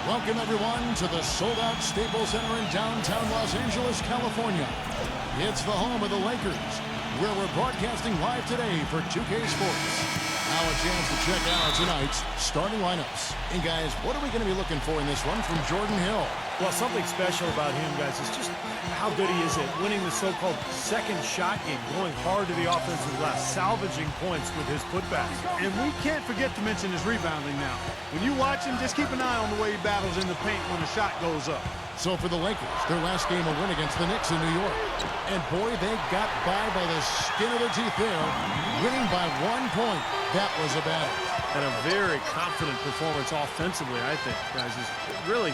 Welcome, everyone, to the sold-out Staples Center in downtown Los Angeles, California. It's the home of the Lakers, where we're broadcasting live today for 2K Sports. Now a chance to check out tonight's starting lineups. And, guys, what are we going to be looking for in this one from Jordan Hill? Well, something special about him, guys, is just how good he is at winning the so-called second shot game, going hard to the offensive glass, salvaging points with his putbacks. And we can't forget to mention his rebounding now. When you watch him, just keep an eye on the way he battles in the paint when the shot goes up. So for the Lakers, their last game a win against the Knicks in New York. And boy, they got by the skin of their teeth there, winning by 1 point. That was a battle. And a very confident performance offensively, I think, guys, is really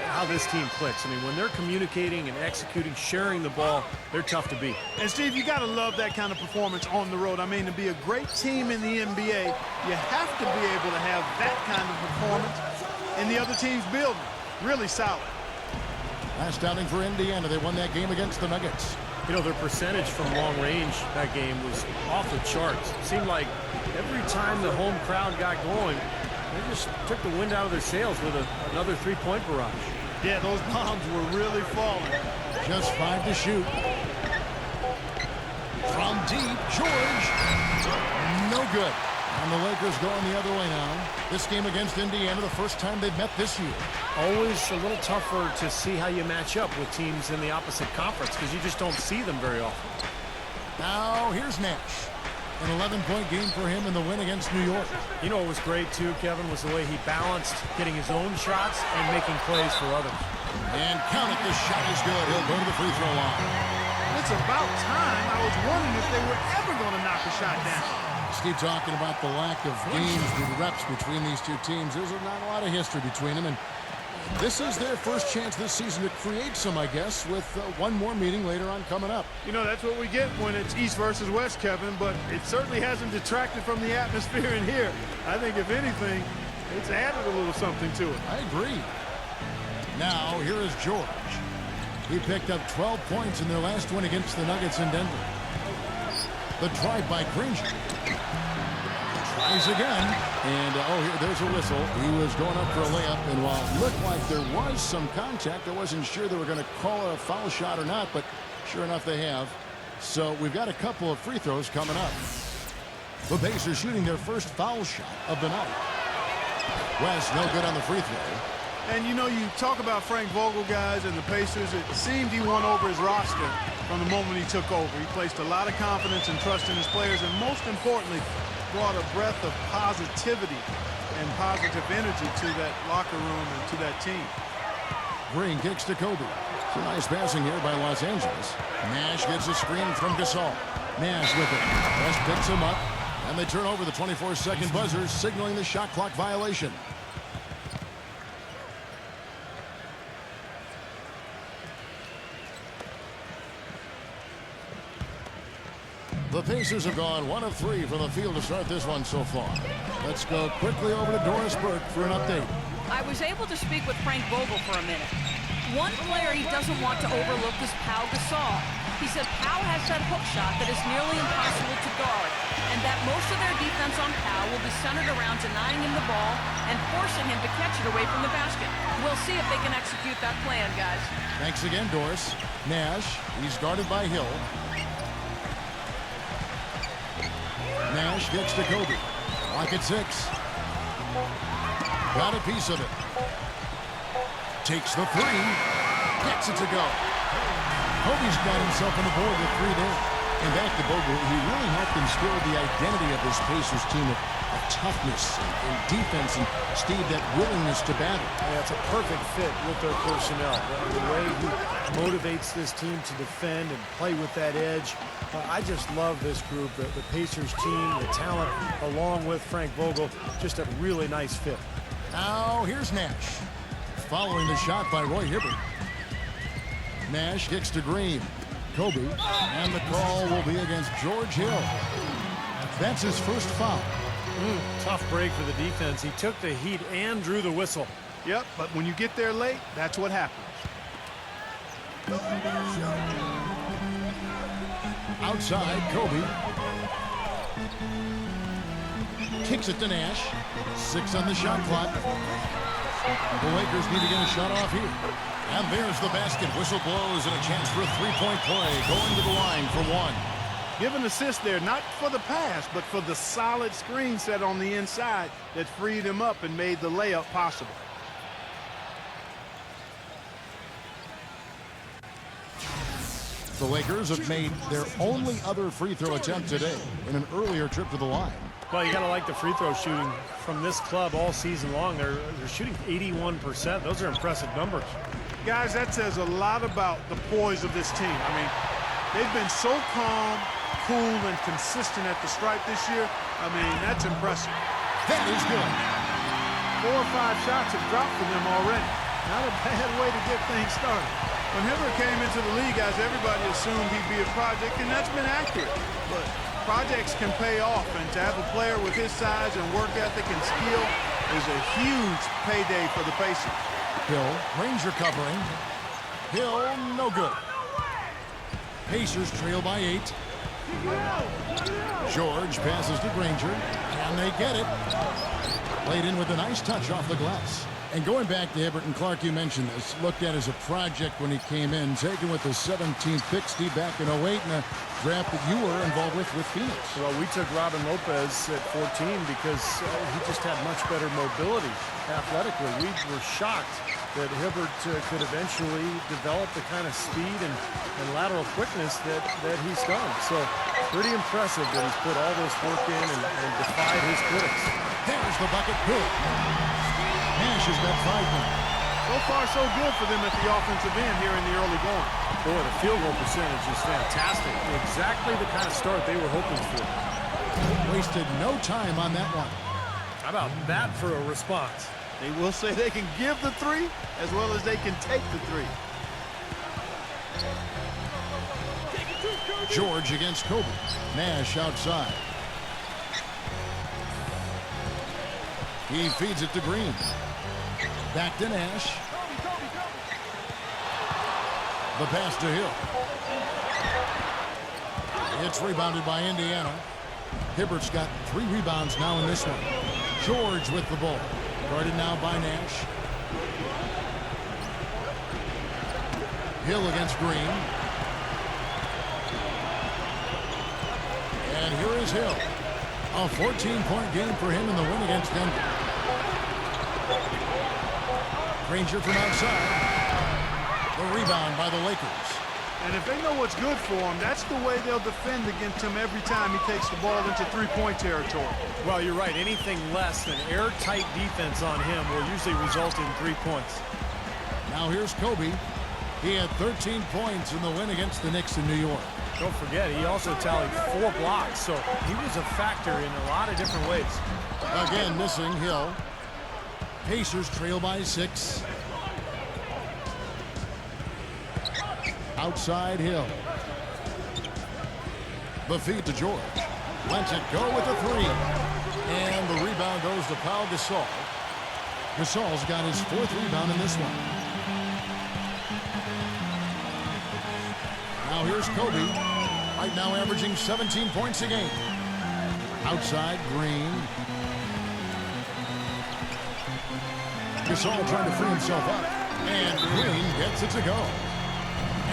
how this team clicks. I mean, when they're communicating and executing, sharing the ball, they're tough to beat. And, Steve, you got to love that kind of performance on the road. I mean, to be a great team in the NBA, you have to be able to have that kind of performance in the other team's building. Really solid. Last outing for Indiana, they won that game against the Nuggets. You know, their percentage from long range that game was off the charts. It seemed like every time the home crowd got going, they just took the wind out of their sails with another three-point barrage. Yeah, those bombs were really falling. Just 5 to shoot. From deep, George. No good. And the Lakers going the other way now. This game against Indiana, the first time they've met this year. Always a little tougher to see how you match up with teams in the opposite conference because you just don't see them very often. Now, here's Nash. An 11-point game for him in the win against New York. You know what was great, too, Kevin, was the way he balanced getting his own shots and making plays for others. And count it, the shot is good. He'll go to the free throw line. It's about time. I was wondering if they were ever going to knock a shot down. Steve talking about the lack of games with reps between these two teams. There's not a lot of history between them, and this is their first chance this season to create some, I guess, with one more meeting later on coming up. You know, that's what we get when it's East versus West, Kevin, but it certainly hasn't detracted from the atmosphere in here. I think, if anything, it's added a little something to it. I agree. Now, here is George. He picked up 12 points in their last win against the Nuggets in Denver. The drive by Granger. Tries again. And, here, there's a whistle. He was going up for a layup, and while it looked like there was some contact, I wasn't sure they were going to call it a foul shot or not, but sure enough they have. So we've got a couple of free throws coming up. The Pacers shooting their first foul shot of the night. West no good on the free throw. And, you know, you talk about Frank Vogel, guys, and the Pacers. It seemed he won over his roster from the moment he took over. He placed a lot of confidence and trust in his players, and most importantly, brought a breath of positivity and positive energy to that locker room and to that team. Green kicks to Kobe. Some nice passing here by Los Angeles. Nash gets a screen from Gasol. Nash with it. West picks him up, and they turn over the 24-second buzzer, signaling the shot clock violation. The Pacers have gone 1 of 3 from the field to start this one so far. Let's go quickly over to Doris Burke for an update. I was able to speak with Frank Vogel for a minute. One player he doesn't want to overlook is Pau Gasol. He said Pau has that hook shot that is nearly impossible to guard, and that most of their defense on Pau will be centered around denying him the ball and forcing him to catch it away from the basket. We'll see if they can execute that plan, guys. Thanks again, Doris. Nash, he's guarded by Hill. Nash gets to Kobe. Clock at 6. Got a piece of it. Takes the 3. Gets it to go. Kobe's got himself on the board with 3 there. And back to Vogel, he really helped instill the identity of this Pacers team of toughness and defense, and Steve, that willingness to battle. Yeah, it's a perfect fit with their personnel. The way he motivates this team to defend and play with that edge. I just love this group, the Pacers team, the talent, along with Frank Vogel. Just a really nice fit. Now, here's Nash. Following the shot by Roy Hibbert. Nash kicks to Green. Kobe, and the call will be against George Hill. That's his first foul. Tough break for the defense. He took the heat and drew the whistle. Yep, but when you get there late, that's what happens. Outside, Kobe. kicks it to Nash. 6 on the shot clock. The Lakers need to get a shot off here. And there's the basket. Whistle blows and a chance for a three-point play. Going to the line for one. Give an assist there, not for the pass, but for the solid screen set on the inside that freed him up and made the layup possible. The Lakers have made their only other free throw attempt today in an earlier trip to the line. Well, you got to like the free throw shooting from this club all season long. They're shooting 81%. Those are impressive numbers. Guys, that says a lot about the poise of this team. I mean, they've been so calm, cool, and consistent at the stripe this year. I mean, that's impressive. That is good. 4 or 5 shots have dropped for them already. Not a bad way to get things started. When Hibbert came into the league, guys, everybody assumed he'd be a project, and that's been accurate. But projects can pay off, and to have a player with his size and work ethic and skill is a huge payday for the Pacers. Hill, Ranger covering. Hill, no good. Pacers trail by 8. George passes to Granger. Can they get it? Played in with a nice touch off the glass. And going back to Hibbert and Clark, you mentioned this, looked at as a project when he came in, taken with the 17th pick, Steve, back in 08, in a draft that you were involved with Phoenix. Well, we took Robin Lopez at 14 because he just had much better mobility athletically. We were shocked that Hibbert could eventually develop the kind of speed and lateral quickness that he's done. So pretty impressive that he's put all this work in and defied his critics. There's the bucket. Good. Nash has got 5 now. So far, so good for them at the offensive end here in the early going. Boy, the field goal percentage is fantastic. Exactly the kind of start they were hoping for. Wasted no time on that one. How about that for a response? They will say they can give the 3 as well as they can take the 3. George against Kobe. Nash outside. He feeds it to Green. Back to Nash. The pass to Hill. It's rebounded by Indiana. Hibbert's got 3 rebounds now in this one. George with the ball. Guarded now by Nash. Hill against Green. And here is Hill. A 14-point game for him in the win against Denver. Granger from outside. The rebound by the Lakers. And if they know what's good for him, that's the way they'll defend against him every time he takes the ball into three-point territory. Well, you're right. Anything less than airtight defense on him will usually result in 3 points. Now here's Kobe. He had 13 points in the win against the Knicks in New York. Don't forget, he also tallied 4 blocks, so he was a factor in a lot of different ways. Again, missing Hill. Pacers trail by 6. Outside Hill. The feed to George. Lets it go with the 3. And the rebound goes to Pau Gasol. Gasol's got his 4th rebound in this one. Now here's Kobe. Right now averaging 17 points a game. Outside Green. Gasol trying to free himself up. And Green gets it to go.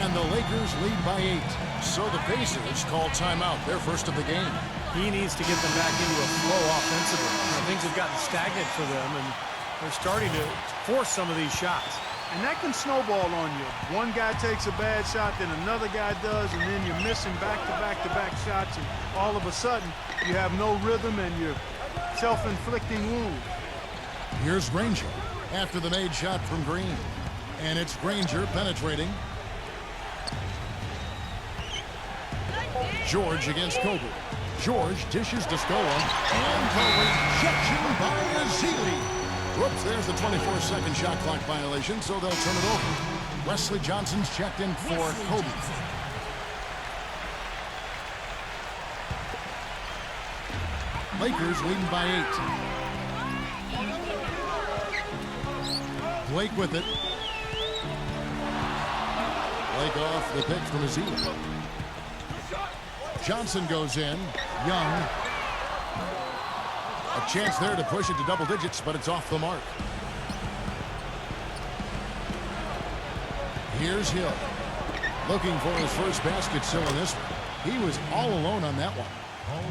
And the Lakers lead by 8. So the Pacers call timeout, their first of the game. He needs to get them back into a flow offensively. Things have gotten stagnant for them, and they're starting to force some of these shots. And that can snowball on you. One guy takes a bad shot, then another guy does, and then you're missing back-to-back-to-back shots, and all of a sudden you have no rhythm and you're self-inflicting wounds. Here's Granger after the made shot from Green. And it's Granger penetrating. George against Kobe. George dishes to Scola. And the rejection by Azili. Whoops, there's the 24-second shot clock violation, so they'll turn it over. Wesley Johnson's checked in for Kobe. Lakers leading by 8. Blake with it. Blake off the pick from Azili. Johnson goes in. Young. A chance there to push it to double digits, but it's off the mark. Here's Hill. Looking for his first basket still in this one. He was all alone on that one.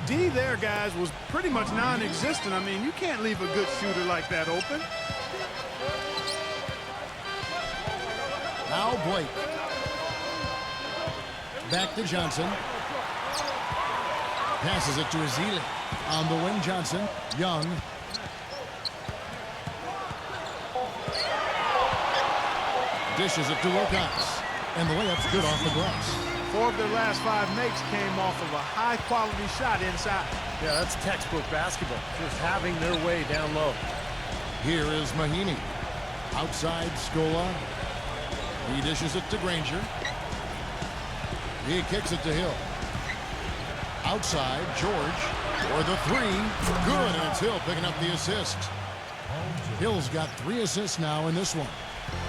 D there, guys, was pretty much non-existent. I mean, you can't leave a good shooter like that open. Now Blake. Back to Johnson. Passes it to Azili. On the wing, Johnson. Young. Dishes it to Wilcox. And the layup's good off the glass. 4 of their last 5 makes came off of a high-quality shot inside. Yeah, that's textbook basketball. Just having their way down low. Here is Amiejhayng. Outside, Scola. He dishes it to Granger. He kicks it to Hill. Outside, George. For the 3. Good, and it's Hill picking up the assist. Hill's got 3 assists now in this one.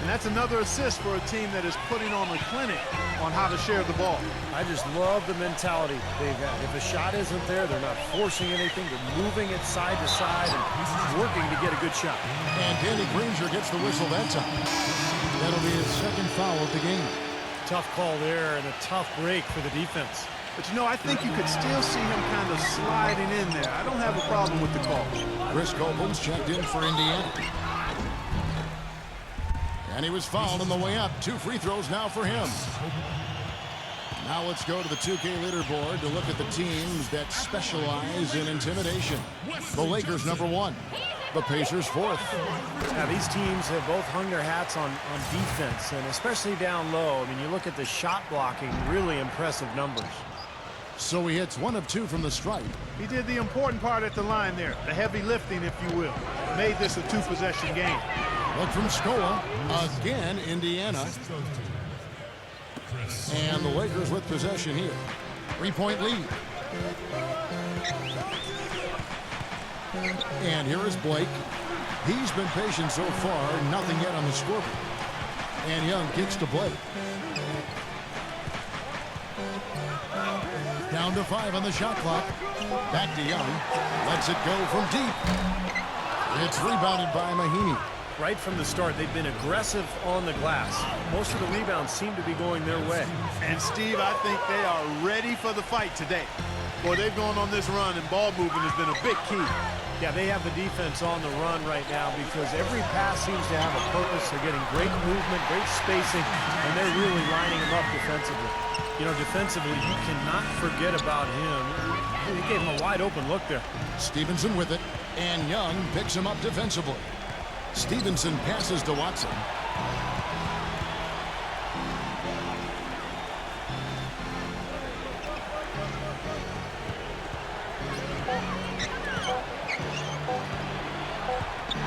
And that's another assist for a team that is putting on a clinic on how to share the ball. I just love the mentality they've got. If a shot isn't there, they're not forcing anything. They're moving it side to side and working to get a good shot. And Danny Granger gets the whistle that time. That'll be his second foul of the game. Tough call there and a tough break for the defense. But, you know, I think you could still see him kind of sliding in there. I don't have a problem with the call. Chris Copland's checked in for Indiana. And he was fouled on the way up. 2 free throws now for him. Now let's go to the 2K leaderboard to look at the teams that specialize in intimidation. The Lakers #1. The Pacers 4th. Now, these teams have both hung their hats on defense, and especially down low. I mean, you look at the shot blocking, really impressive numbers. So he hits 1 of 2 from the stripe. He did the important part at the line there, the heavy lifting, if you will. Made this a 2-possession game. Look from Scola. Again, Indiana. And the Lakers with possession here. 3-point lead. And here is Blake. He's been patient so far. Nothing yet on the scoreboard. And Young kicks to Blake. Down to 5 on the shot clock. Back to Young. Lets it go from deep. It's rebounded by Amiejhayng. Right from the start, they've been aggressive on the glass. Most of the rebounds seem to be going their way. And, Steve, I think they are ready for the fight today. Boy, they've gone on this run, and ball movement has been a big key. Yeah, they have the defense on the run right now because every pass seems to have a purpose. They're getting great movement, great spacing, and they're really lining them up defensively. You know, defensively, you cannot forget about him. He gave him a wide open look there. Stevenson with it, and Young picks him up defensively. Stevenson passes to Watson.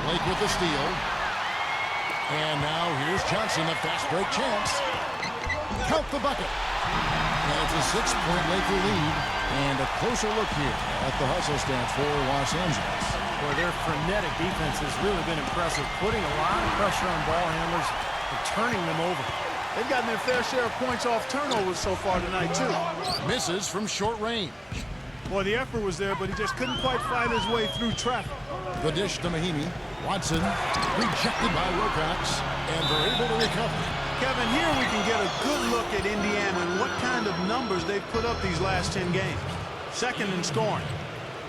Blake with the steal. And now here's Johnson, a fast break chance. Count the bucket. And it's a 6-point Laker lead. And a closer look here at the hustle stats for Los Angeles. Boy, their frenetic defense has really been impressive, putting a lot of pressure on ball handlers and turning them over. They've gotten their fair share of points off turnovers so far tonight, too. Misses from short range. Boy, the effort was there, but he just couldn't quite fight his way through traffic. The dish to Amiejhayng. Watson rejected by Wilcox, and they're able to recover. Kevin, here we can get a good look at Indiana and what kind of numbers they've put up these last 10 games. Second in scoring,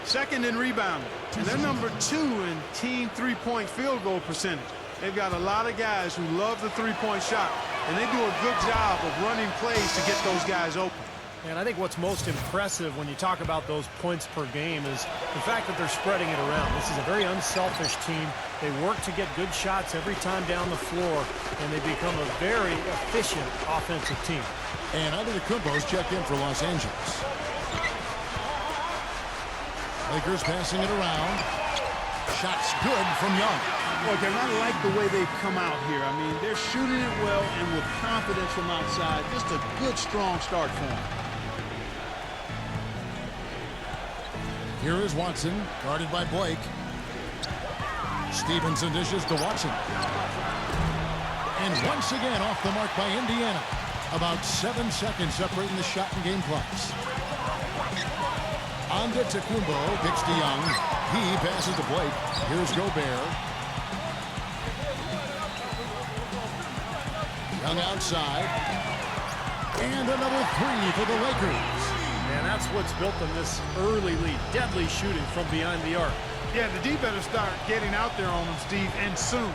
second in rebounding, and they're #2 in team 3-point field goal percentage. They've got a lot of guys who love the 3-point shot, and they do a good job of running plays to get those guys open. And I think what's most impressive when you talk about those points per game is the fact that they're spreading it around. This is a very unselfish team. They work to get good shots every time down the floor, and they become a very efficient offensive team. And Antetokounmpo's checked in for Los Angeles. Lakers passing it around. Shots good from Young. Look, I like the way they've come out here. I mean, they're shooting it well and with confidence from outside. Just a good, strong start for them. Here is Watson, guarded by Blake. Stevenson dishes to Watson. And once again off the mark by Indiana. About 7 seconds separating the shot and game clocks. Antetokounmpo kicks to Young. He passes to Blake. Here's Gobert. Young outside. And another three for the Lakers. And that's what's built them this early lead. Deadly shooting from behind the arc. Yeah, the D better start getting out there on them, Steve, and soon.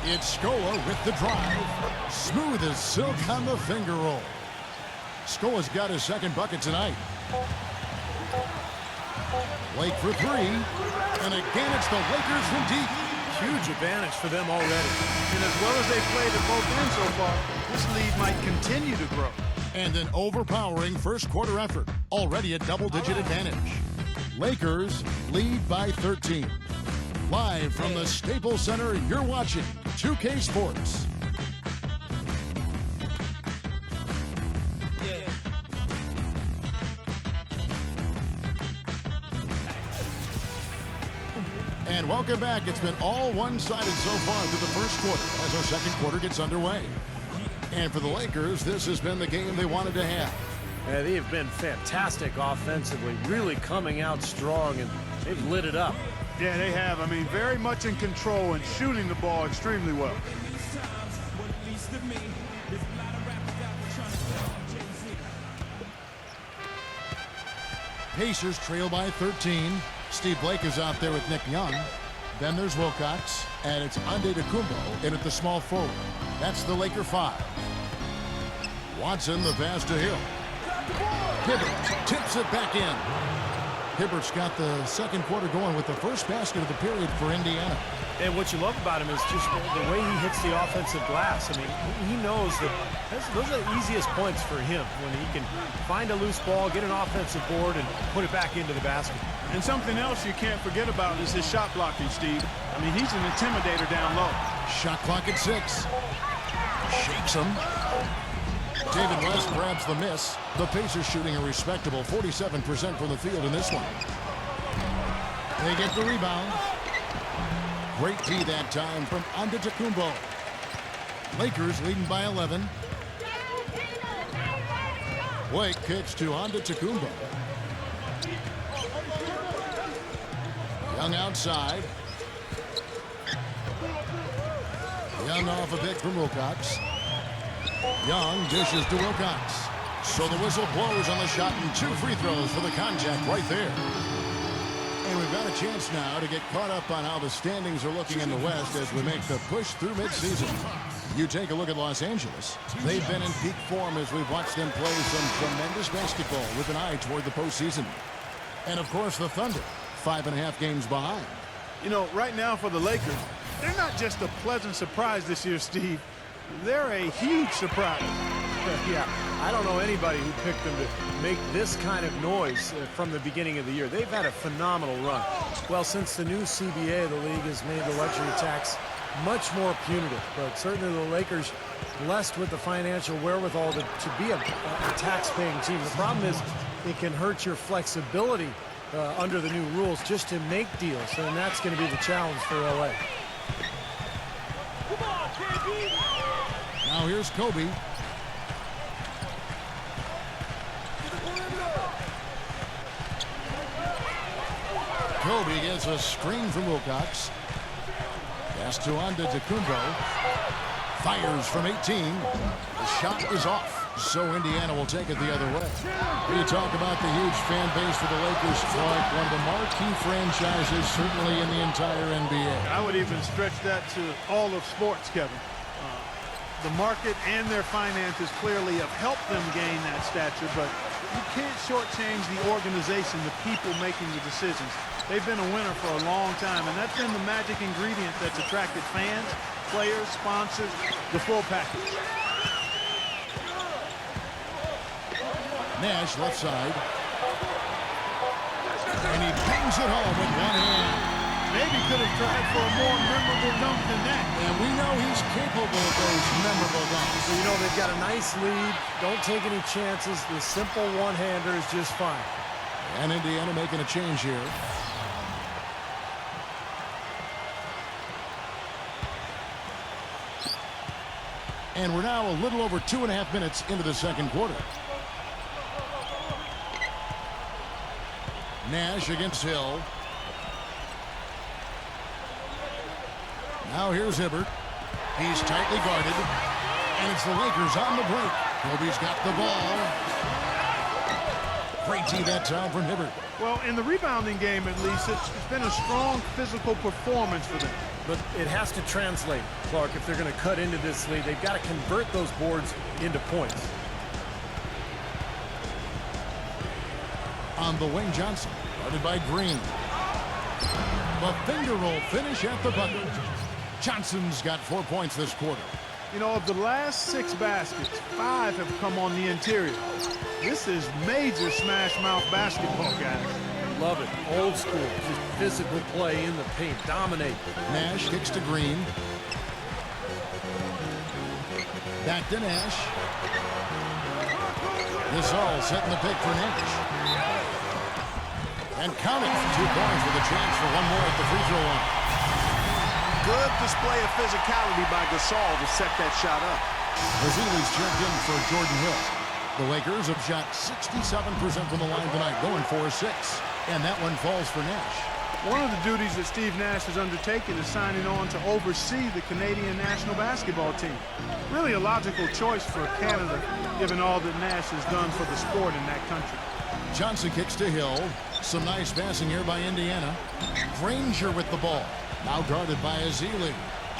It's Scola with the drive. Smooth as silk on the finger roll. Scola's got his second bucket tonight. Blake for three. And again, it's the Lakers from deep. Huge advantage for them already. And as well as they played at both ends so far, this lead might continue to grow. And an overpowering first quarter effort. Already a double-digit advantage. Lakers lead by 13. Live from the Staples Center, you're watching 2K Sports. And welcome back. It's been all one-sided so far through the first quarter as our second quarter gets underway. And for the Lakers, this has been the game they wanted to have. Yeah, they have been fantastic offensively, really coming out strong, and they've lit it up. Yeah, they have. I mean, very much in control and shooting the ball extremely well. Pacers trail by 13. Steve Blake is out there with Nick Young. Then there's Wilcox, and it's Antetokounmpo in at the small forward. That's the Laker 5. Watson, the pass to Hill. Hibbert tips it back in. Hibbert's got the second quarter going with the first basket of the period for Indiana. And what you love about him is just the way he hits the offensive glass. I mean, he knows that those are the easiest points for him, when he can find a loose ball, get an offensive board, and put it back into the basket. And something else you can't forget about is his shot blocking, Steve. I mean, he's an intimidator down low. Shot clock at 6. Shakes him. David West grabs the miss. The Pacers shooting a respectable 47% from the field in this one. They get the rebound. Great D that time from Antetokounmpo. Lakers leading by 11. Blake kicks to Antetokounmpo. Young outside. Young off a pick from Wilcox. Young dishes to Wilcox. So the whistle blows on the shot, and 2 free throws for the contact right there. And we've got a chance now to get caught up on how the standings are looking in the West as we make the push through midseason. You take a look at Los Angeles. They've been in peak form as we've watched them play some tremendous basketball with an eye toward the postseason. And of course the Thunder, 5.5 games behind. You know, right now for the Lakers, they're not just a pleasant surprise this year, Steve. They're a huge surprise. Yeah, I don't know anybody who picked them to make this kind of noise from the beginning of the year. They've had a phenomenal run. Well, since the new CBA, the league has made the luxury tax much more punitive. But certainly the Lakers blessed with the financial wherewithal to be a tax-paying team. The problem is it can hurt your flexibility under the new rules just to make deals. And that's going to be the challenge for LA. Now here's Kobe. Kobe gets a screen from Wilcox. Pass to Antetokounmpo. Fires from 18. The shot is off. So Indiana will take it the other way. You talk about the huge fan base for the Lakers, like one of the marquee franchises certainly in the entire NBA. I would even stretch that to all of sports, Kevin. The market and their finances clearly have helped them gain that stature, but you can't shortchange the organization, the people making the decisions. They've been a winner for a long time, and that's been the magic ingredient that's attracted fans, players, sponsors, the full package. Nash left side. And he bangs it home with one hand. Maybe could have tried for a more memorable dunk than that. And we know he's capable of those memorable dunks. So, you know, they've got a nice lead. Don't take any chances. The simple one-hander is just fine. And Indiana making a change here. And we're now a little over 2.5 minutes into the second quarter. Nash against Hill. Now here's Hibbert. He's tightly guarded. And it's the Lakers on the break. Kobe's got the ball. Great D that time from Hibbert. Well, in the rebounding game, at least, it's been a strong physical performance for them. But it has to translate, Clark. If they're going to cut into this lead, they've got to convert those boards into points. On the wing, Johnson, guarded by Green. The finger roll finish at the bucket. Johnson's got 4 points this quarter. You know, of the last 6 baskets, 5 have come on the interior. This is major smash mouth basketball, guys. Love it. Old school. Just physical play in the paint. Dominate. Nash kicks to Green. Back to Nash. This all setting the pick for Nash. And count it. 2 points with a chance for one more at the free throw line. Good display of physicality by Gasol to set that shot up. Ezeli's checked in for Jordan Hill. The Lakers have shot 67% from the line tonight, going 4-6. And that one falls for Nash. One of the duties that Steve Nash has undertaken is signing on to oversee the Canadian national basketball team. Really a logical choice for Canada, given all that Nash has done for the sport in that country. Johnson kicks to Hill. Some nice passing here by Indiana. Granger with the ball. Now guarded by Ezeli.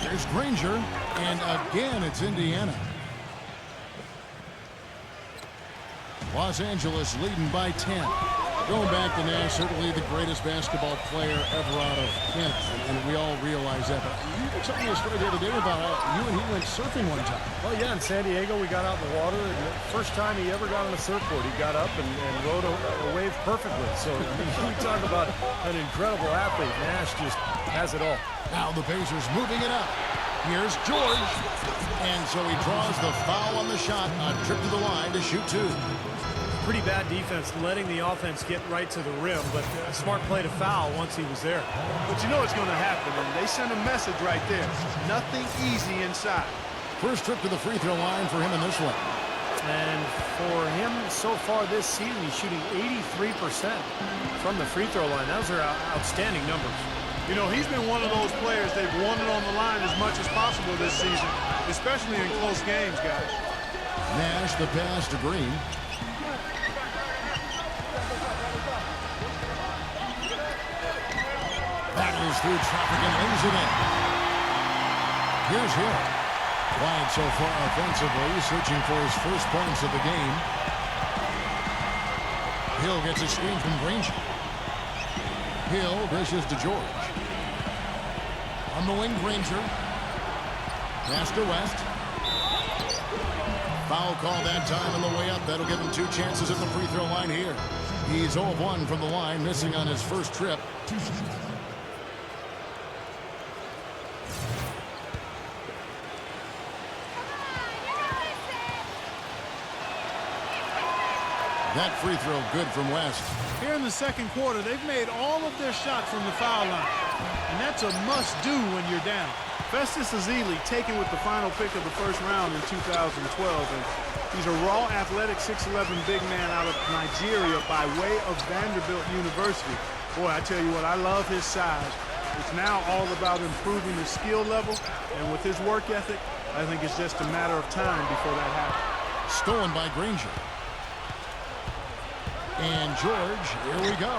There's Granger. And again, it's Indiana. Los Angeles leading by 10. Going back to Nash, certainly the greatest basketball player ever out of Canada, and we all realize that. But you told something in the story the other day about how you and he went surfing one time. Well, yeah, in San Diego, we got out in the water, and the first time he ever got on a surfboard, he got up and rode a wave perfectly. So, I mean, we talk about an incredible athlete. Nash just has it all. Now the Pacers moving it up. Here's George. And so he draws the foul on the shot. A trip to the line to shoot 2. Pretty bad defense, letting the offense get right to the rim, but a smart play to foul once he was there. But you know what's going to happen, and they send a message right there. Nothing easy inside. First trip to the free throw line for him in this one. And for him so far this season, he's shooting 83% from the free throw line. Those are outstanding numbers. You know, he's been one of those players they've wanted on the line as much as possible this season, especially in close games, guys. Nash the pass to Green. Battles through traffic and lays it in. Here's Hill. Quiet so far offensively, searching for his first points of the game. Hill gets a screen from Granger. Hill dishes to George. On the wing, Granger. Pass to West. Foul call that time on the way up. That'll give him 2 chances at the free throw line here. He's 0 of 1 from the line, missing on his first trip. That free throw good from West. Here in the second quarter, they've made all of their shots from the foul line. And that's a must-do when you're down. Festus Ezeli taken with the final pick of the first round in 2012. And he's a raw, athletic, 6'11" big man out of Nigeria by way of Vanderbilt University. Boy, I tell you what, I love his size. It's now all about improving his skill level. And with his work ethic, I think it's just a matter of time before that happens. Stolen by Granger. And George, here we go.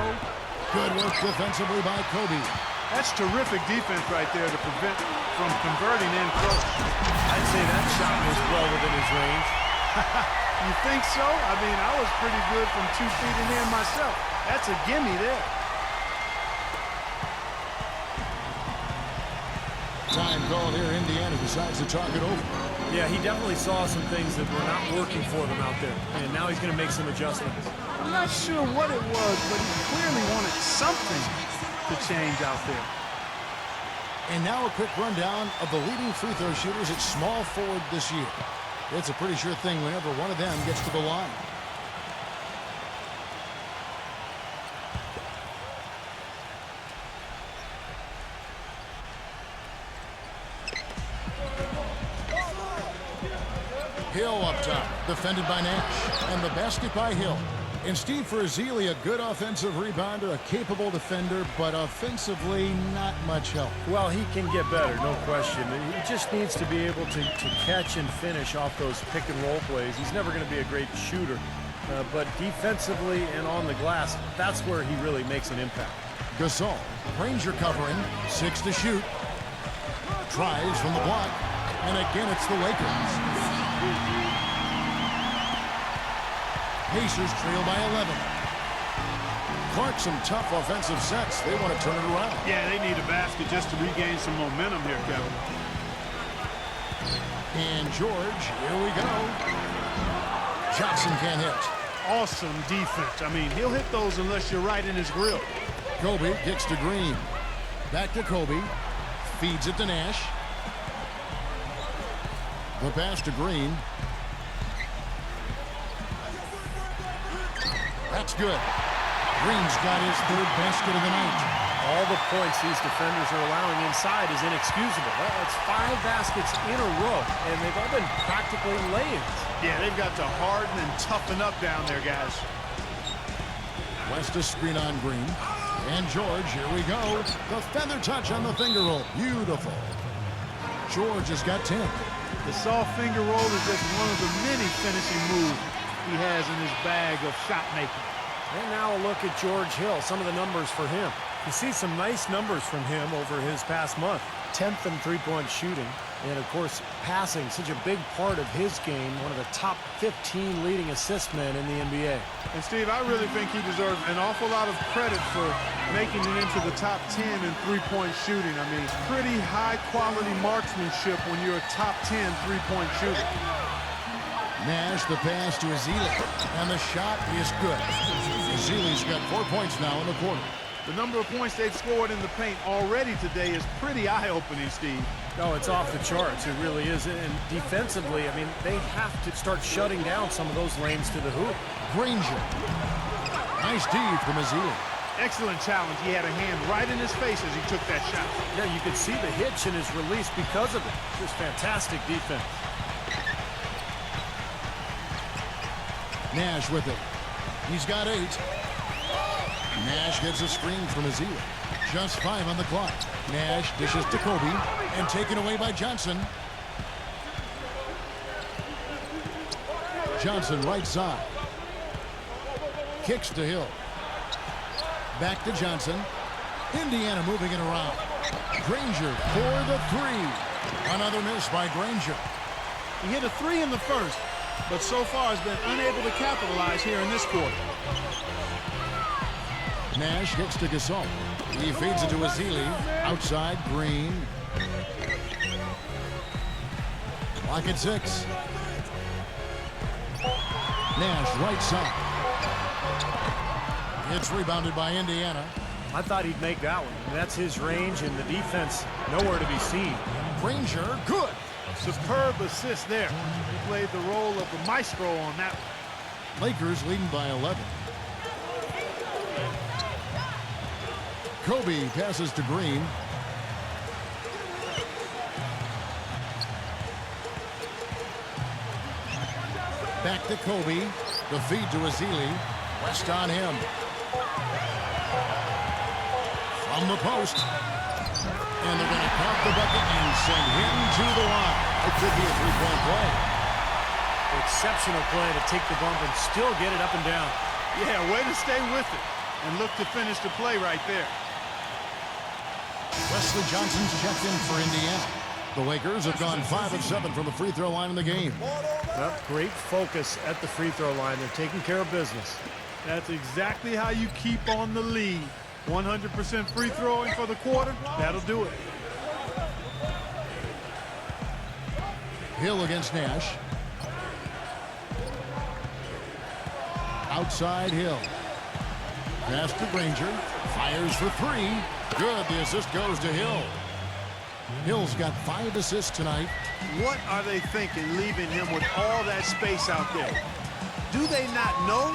Good work defensively by Kobe. That's terrific defense right there to prevent from converting in close. I'd say that shot was well within his range. You think so? I mean, I was pretty good from 2 feet and in myself. That's a gimme there. Time call here. Indiana decides to talk it over. Yeah, he definitely saw some things that were not working for them out there. And now he's going to make some adjustments. I'm not sure what it was, but he clearly wanted something to change out there. And now a quick rundown of the leading free throw shooters at small forward this year. It's a pretty sure thing whenever one of them gets to the line. Hill up top, defended by Nash, and the basket by Hill. And Steve, for Ezeli, a good offensive rebounder, a capable defender, but offensively not much help. Well, he can get better, no question. He just needs to be able to catch and finish off those pick-and-roll plays. He's never going to be a great shooter, but defensively and on the glass, that's where he really makes an impact. Gasol, Ranger covering, 6 to shoot. Tries from the block, and again it's the Lakers. Pacers trail by 11. Clark, some tough offensive sets. They want to turn it around. Yeah, they need a basket just to regain some momentum here, Kevin. And George, here we go. Johnson can't hit. Awesome defense. I mean, he'll hit those unless you're right in his grill. Kobe gets to Green. Back to Kobe. Feeds it to Nash. The pass to Green. That's good. Green's got his 3rd basket of the night. All the points these defenders are allowing inside is inexcusable. That's 5 baskets in a row, and they've all been practically lay-ins. Yeah, they've got to harden and toughen up down there, guys. West a screen on Green. And George, here we go. The feather touch on the finger roll. Beautiful. George has got 10. The soft finger roll is just one of the many finishing moves he has in his bag of shot making. And now a look at George Hill, some of the numbers for him. You see some nice numbers from him over his past month. 10th in three-point shooting. And, of course, passing, such a big part of his game. One of the top 15 leading assist men in the NBA. And, Steve, I really think he deserves an awful lot of credit for making it into the top 10 in three-point shooting. I mean, pretty high-quality marksmanship when you're a top 10 three-point shooter. Nash, the pass to Ezeli. And the shot is good. Ezeli's got 4 points now in the quarter. The number of points they've scored in the paint already today is pretty eye-opening, Steve. Oh, it's off the charts. It really is. And defensively, I mean, they have to start shutting down some of those lanes to the hoop. Granger. Nice D from Ezeli. Excellent challenge. He had a hand right in his face as he took that shot. Yeah, you could see the hitch in his release because of it. Just fantastic defense. Nash with it. He's got 8. Nash gets a screen from Ezeli. Just 5 on the clock. Nash dishes to Kobe and taken away by Johnson. Johnson right side. Kicks to Hill. Back to Johnson. Indiana moving it around. Granger for the 3. Another miss by Granger. He hit a 3 in the first, but so far has been unable to capitalize here in this quarter. Nash gets to Gasol. He feeds it to Ezeli. Outside, Green. Clock at 6. Nash right side. It's rebounded by Indiana. I thought he'd make that one. That's his range, and the defense nowhere to be seen. Granger, good. Superb assist there. He played the role of the maestro on that one. Lakers leading by 11. Kobe passes to Green. Back to Kobe. The feed to Ezeli. West on him. From the post. And they're going to count the bucket and send him to the line. It could be a three-point play. Exceptional play to take the bump and still get it up and down. Yeah, way to stay with it and look to finish the play right there. Wesley Johnson's checked in for Indiana. The Lakers have gone 5 of 7 from the free throw line in the game. Well, great focus at the free throw line. They're taking care of business. That's exactly how you keep on the lead. 100% free throwing for the quarter, that'll do it. Hill against Nash. Outside Hill. Pass to Granger. Fires for 3. Good. The assist goes to Hill. Hill's got 5 assists tonight. What are they thinking leaving him with all that space out there? Do they not know?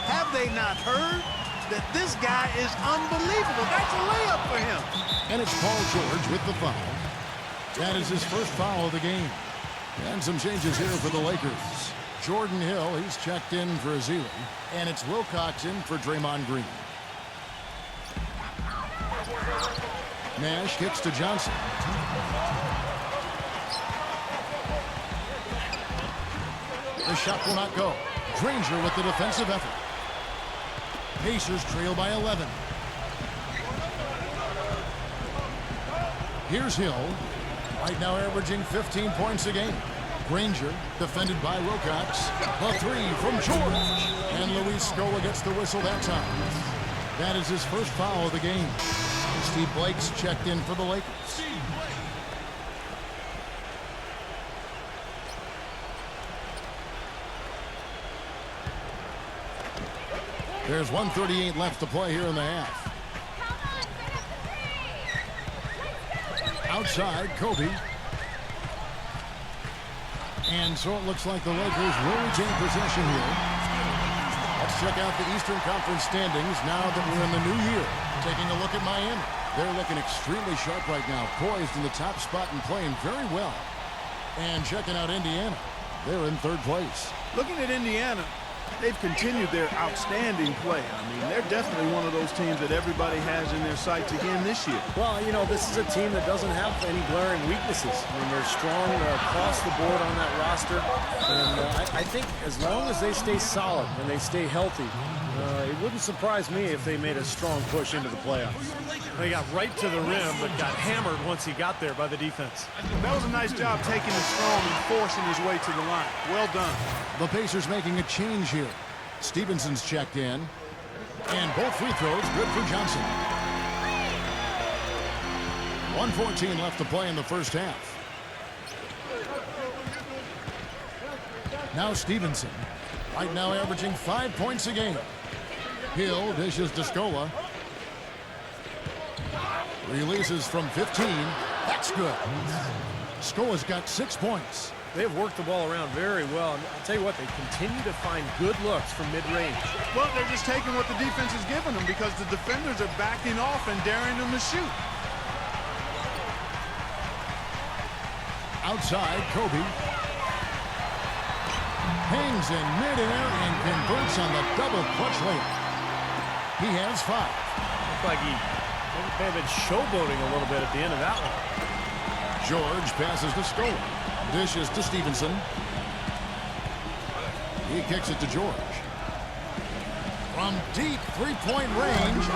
Have they not heard that this guy is unbelievable? That's a layup for him. And it's Paul George with the foul. That is his first foul of the game. And some changes here for the Lakers. Jordan Hill. He's checked in for Azili. And it's Wilcox in for Draymond Green. Nash kicks to Johnson. The shot will not go. Granger with the defensive effort. Pacers trail by 11. Here's Hill. Right now averaging 15 points a game. Granger defended by Wilcox. The three from George. And Luis Scola gets the whistle that time. That is his first foul of the game. Steve Blake's checked in for the Lakers. There's 1:38 left to play here in the half. Outside, Kobe. And so it looks like the Lakers will retain possession here. Let's check out the Eastern Conference standings now that we're in the new year. Taking a look at Miami. They're looking extremely sharp right now, poised in the top spot and playing very well. And checking out Indiana. They're in third place. Looking at Indiana, they've continued their outstanding play. I mean, they're definitely one of those teams that everybody has in their sights again this year. Well, you know, this is a team that doesn't have any glaring weaknesses. I mean, they're strong across the board on that roster. And I think as long as they stay solid and they stay healthy, it wouldn't surprise me if they made a strong push into the playoffs. They got right to the rim, but got hammered once he got there by the defense. That was a nice job taking it strong and forcing his way to the line. Well done. The Pacers making a change here. Stevenson's checked in. And both free throws good for Johnson. 1:14 left to play in the first half. Now Stevenson. Right now averaging 5 points a game. Hill dishes to Scola. Releases from 15. That's good. Scola's got 6 points. They've worked the ball around very well. And I'll tell you what, they continue to find good looks from mid-range. Well, they're just taking what the defense is giving them because the defenders are backing off and daring them to shoot. Outside, Kobe. Hangs in midair and converts on the double clutch layup. He has 5. Looks like he may have been showboating a little bit at the end of that one. George passes to Scola. Dishes to Stevenson. He kicks it to George. From deep three-point range,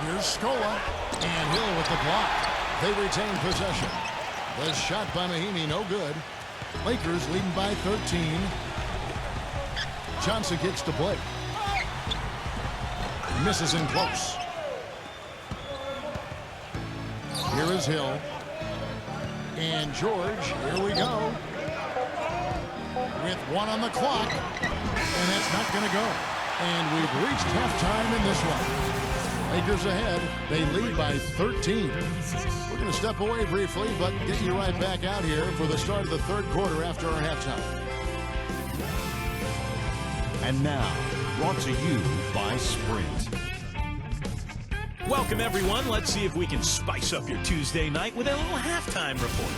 here's Scola. And Hill with the block. They retain possession. The shot by Amiejhayng, no good. Lakers leading by 13. Johnson kicks to Blake. Misses in close. Here is Hill. And George, here we go. With 1 on the clock. And that's not going to go. And we've reached halftime in this one. Lakers ahead. They lead by 13. We're going to step away briefly, but get you right back out here for the start of the third quarter after our halftime. And now, brought to you by Sprint. Welcome, everyone. Let's see if we can spice up your Tuesday night with a little halftime report.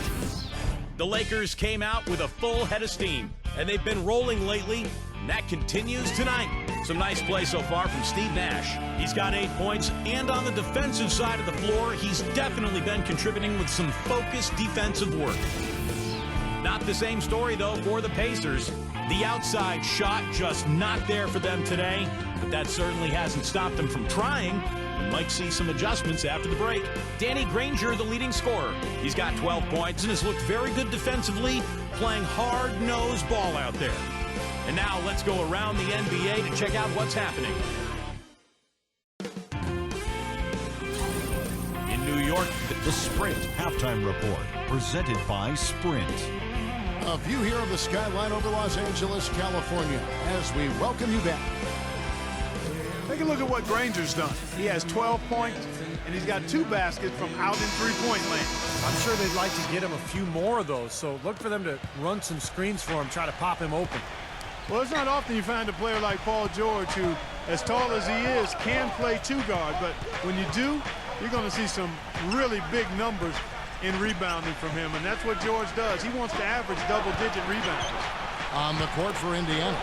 The Lakers came out with a full head of steam, and they've been rolling lately, and that continues tonight. Some nice play so far from Steve Nash. He's got 8 points, and on the defensive side of the floor, he's definitely been contributing with some focused defensive work. Not the same story, though, for the Pacers. The outside shot just not there for them today, but that certainly hasn't stopped them from trying. We might see some adjustments after the break. Danny Granger, the leading scorer. He's got 12 points and has looked very good defensively, playing hard-nosed ball out there. And now let's go around the NBA to check out what's happening. In New York, The Sprint Halftime Report, presented by Sprint. A view here of the skyline over Los Angeles, California, as we welcome you back. Take a look at what Granger's done. He has 12 points, and he's got 2 baskets from out in three-point land. I'm sure they'd like to get him a few more of those, so look for them to run some screens for him, try to pop him open. Well, it's not often you find a player like Paul George who, as tall as he is, can play 2 guard, but when you do, you're going to see some really big numbers in rebounding from him, and that's what George does. He wants to average double-digit rebounds. On the court for Indiana.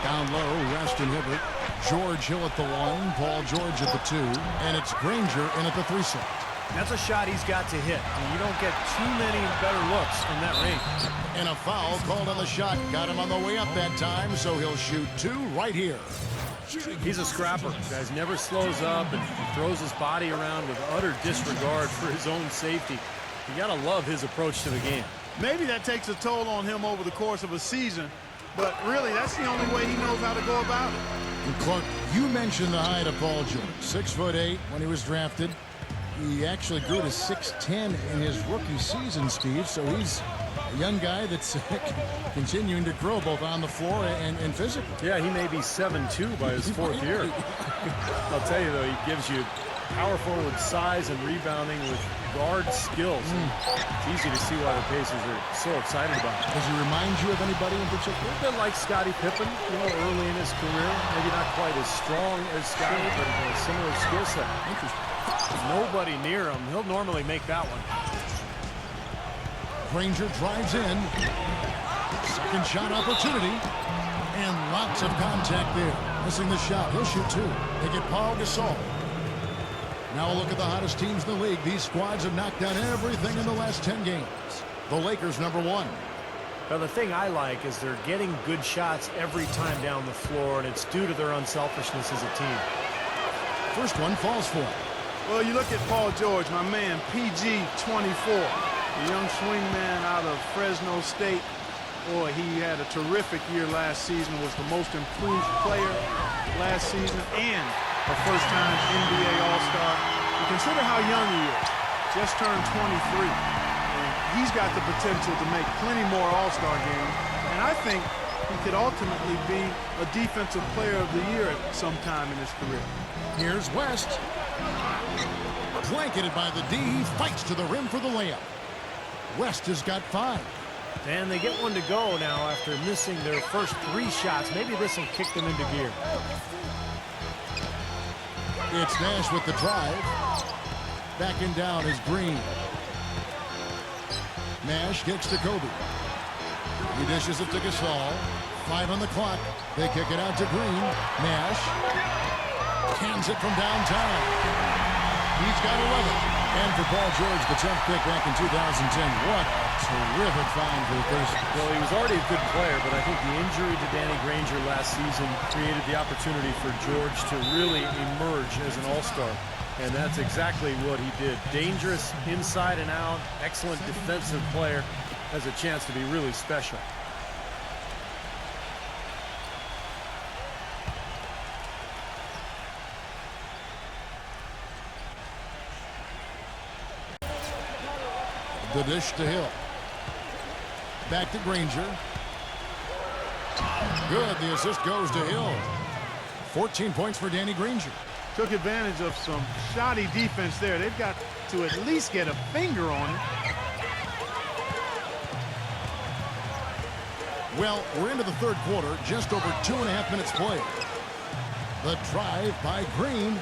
Down low, West and Hibbert. George Hill at the 1, Paul George at the 2, and it's Granger in at the 3 slot. That's a shot he's got to hit. I mean, you don't get too many better looks from that range. And a foul called on the shot. Got him on the way up that time, so he'll shoot 2 right here. He's a scrapper. Guys, never slows up and throws his body around with utter disregard for his own safety. You got to love his approach to the game. Maybe that takes a toll on him over the course of a season, but really, that's the only way he knows how to go about it. And Clark, you mentioned the height of Paul George. 6'8" when he was drafted. He actually grew to 6'10" in his rookie season, Steve, so he's a young guy that's continuing to grow both on the floor and physically. Yeah, he may be 7'2" by his 4th year. I'll tell you, though, he gives you power forward size and rebounding with guard skills. It's easy to see why the Pacers are so excited about him. Does he remind you of anybody in particular? A bit like Scottie Pippen, early in his career. Maybe not quite as strong as Scottie, but a similar skill set. Interesting. Nobody near him. He'll normally make that one. Granger drives in. Second shot opportunity. And lots of contact there. Missing the shot. He'll shoot 2. They get Paul Gasol. Now a look at the hottest teams in the league. These squads have knocked down everything in the last 10 games. The Lakers #1. Now, the thing I like is they're getting good shots every time down the floor, and it's due to their unselfishness as a team. First one falls for him. Well, you look at Paul George, my man, PG 24, the young swingman out of Fresno State. Boy, he had a terrific year last season, was the most improved player last season, and a first-time NBA All-Star. You consider how young he is, just turned 23. And he's got the potential to make plenty more All-Star games, and I think he could ultimately be a Defensive Player of the Year at some time in his career. Here's West. Blanketed by the D, he fights to the rim for the layup. West has got 5. And they get one to go now after missing their first 3 shots. Maybe this will kick them into gear. It's Nash with the drive. Backing down is Green. Nash kicks to Kobe. He dishes it to Gasol. 5 on the clock. They kick it out to Green. Nash cans it from downtown. He's got 11. And for Paul George, the 10th pick back in 2010. What a terrific find for the Pacers. Well, he was already a good player, but I think the injury to Danny Granger last season created the opportunity for George to really emerge as an all-star. And that's exactly what he did. Dangerous inside and out, excellent defensive player, has a chance to be really special. The dish to Hill. Back to Granger. Good. The assist goes to Hill. 14 points for Danny Granger. Took advantage of some shoddy defense there. They've got to at least get a finger on it. Well, we're into the third quarter. Just over 2.5 minutes played. The drive by Green.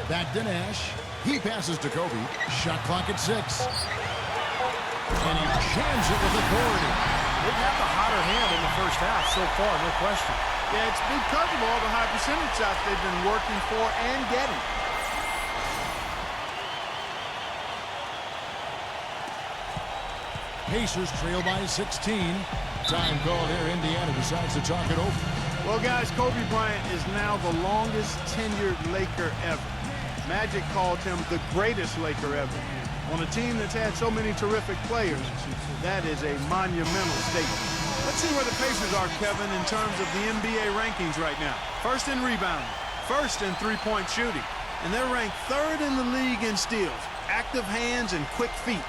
Back to Nash. He passes to Kobe. Shot clock at 6. And he jams it with authority. They've had the hotter hand in the first half so far, no question. Yeah, it's because of all the high percentage shots they've been working for and getting. Pacers trail by 16. Time call here. Indiana decides to talk it over. Well, guys, Kobe Bryant is now the longest tenured Laker ever. Magic called him the greatest Laker ever. On a team that's had so many terrific players, that is a monumental statement. Let's see where the Pacers are, Kevin, in terms of the NBA rankings right now. First in rebounding, first in three-point shooting, and they're ranked 3rd in the league in steals, active hands and quick feet.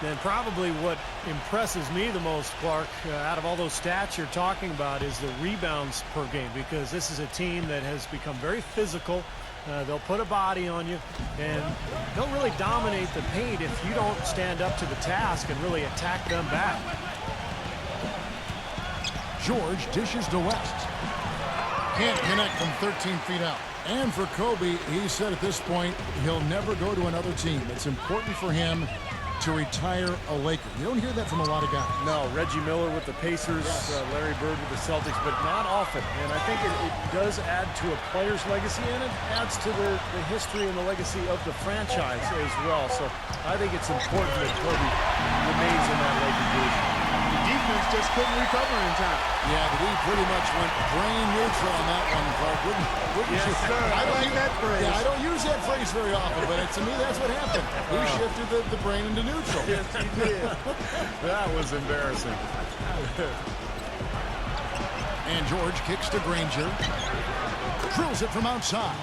Then probably what impresses me the most, Clark, out of all those stats you're talking about is the rebounds per game, because this is a team that has become very physical. They'll put a body on you, and they'll really dominate the paint if you don't stand up to the task and really attack them back. George dishes to West. Can't connect from 13 feet out. And for Kobe, he said at this point, he'll never go to another team. It's important for him to retire a Laker. You don't hear that from a lot of guys. No, Reggie Miller with the Pacers, Larry Bird with the Celtics, but not often. And I think it does add to a player's legacy, and it adds to the history and the legacy of the franchise as well. So I think it's important that Kobe remains in that Laker group. The defense just couldn't recover in time. Yeah, the D pretty much went brain neutral on that one, Clark. Wouldn't Yes, you? sir. I like that phrase. Yeah, I don't use that phrase very often, but to me, that's what happened. We shifted the brain into neutral. Yes, he did. That was embarrassing. And George kicks to Granger. Drills it from outside.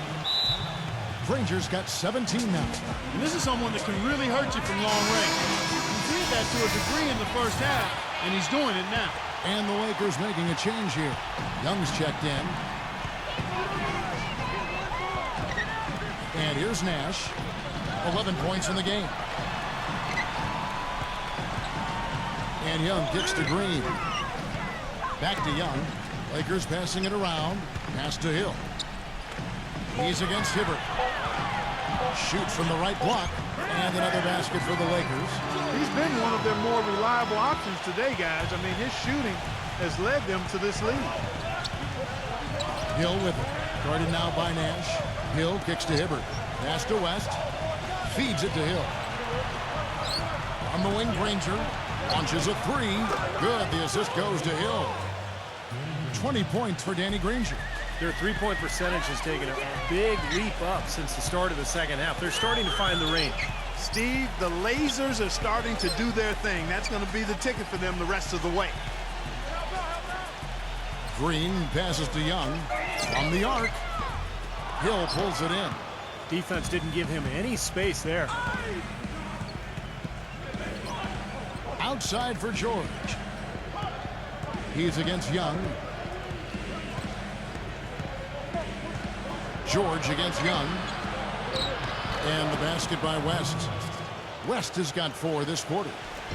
Granger's got 17 now. And this is someone that can really hurt you from long range. He did that to a degree in the first half, and he's doing it now. And the Lakers making a change here. Young's checked in. And here's Nash. 11 points in the game. And Young kicks to Green. Back to Young. Lakers passing it around. Pass to Hill. He's against Hibbert. Shoots from the right block. And another basket for the Lakers. He's been one of their more reliable options today, guys. I mean, his shooting has led them to this lead. Hill with it. Guarded now by Nash. Hill kicks to Hibbert. Pass to West. Feeds it to Hill. On the wing, Granger launches a three. Good. The assist goes to Hill. 20 points for Danny Granger. Their three-point percentage has taken a big leap up since the start of the second half. They're starting to find the range. Steve, the lasers are starting to do their thing. That's going to be the ticket for them the rest of the way. Green passes to Young. From the arc. Hill pulls it in. Defense didn't give him any space there. Outside for George. He's against Young. George against Young. And the basket by West. West has got 4 this quarter.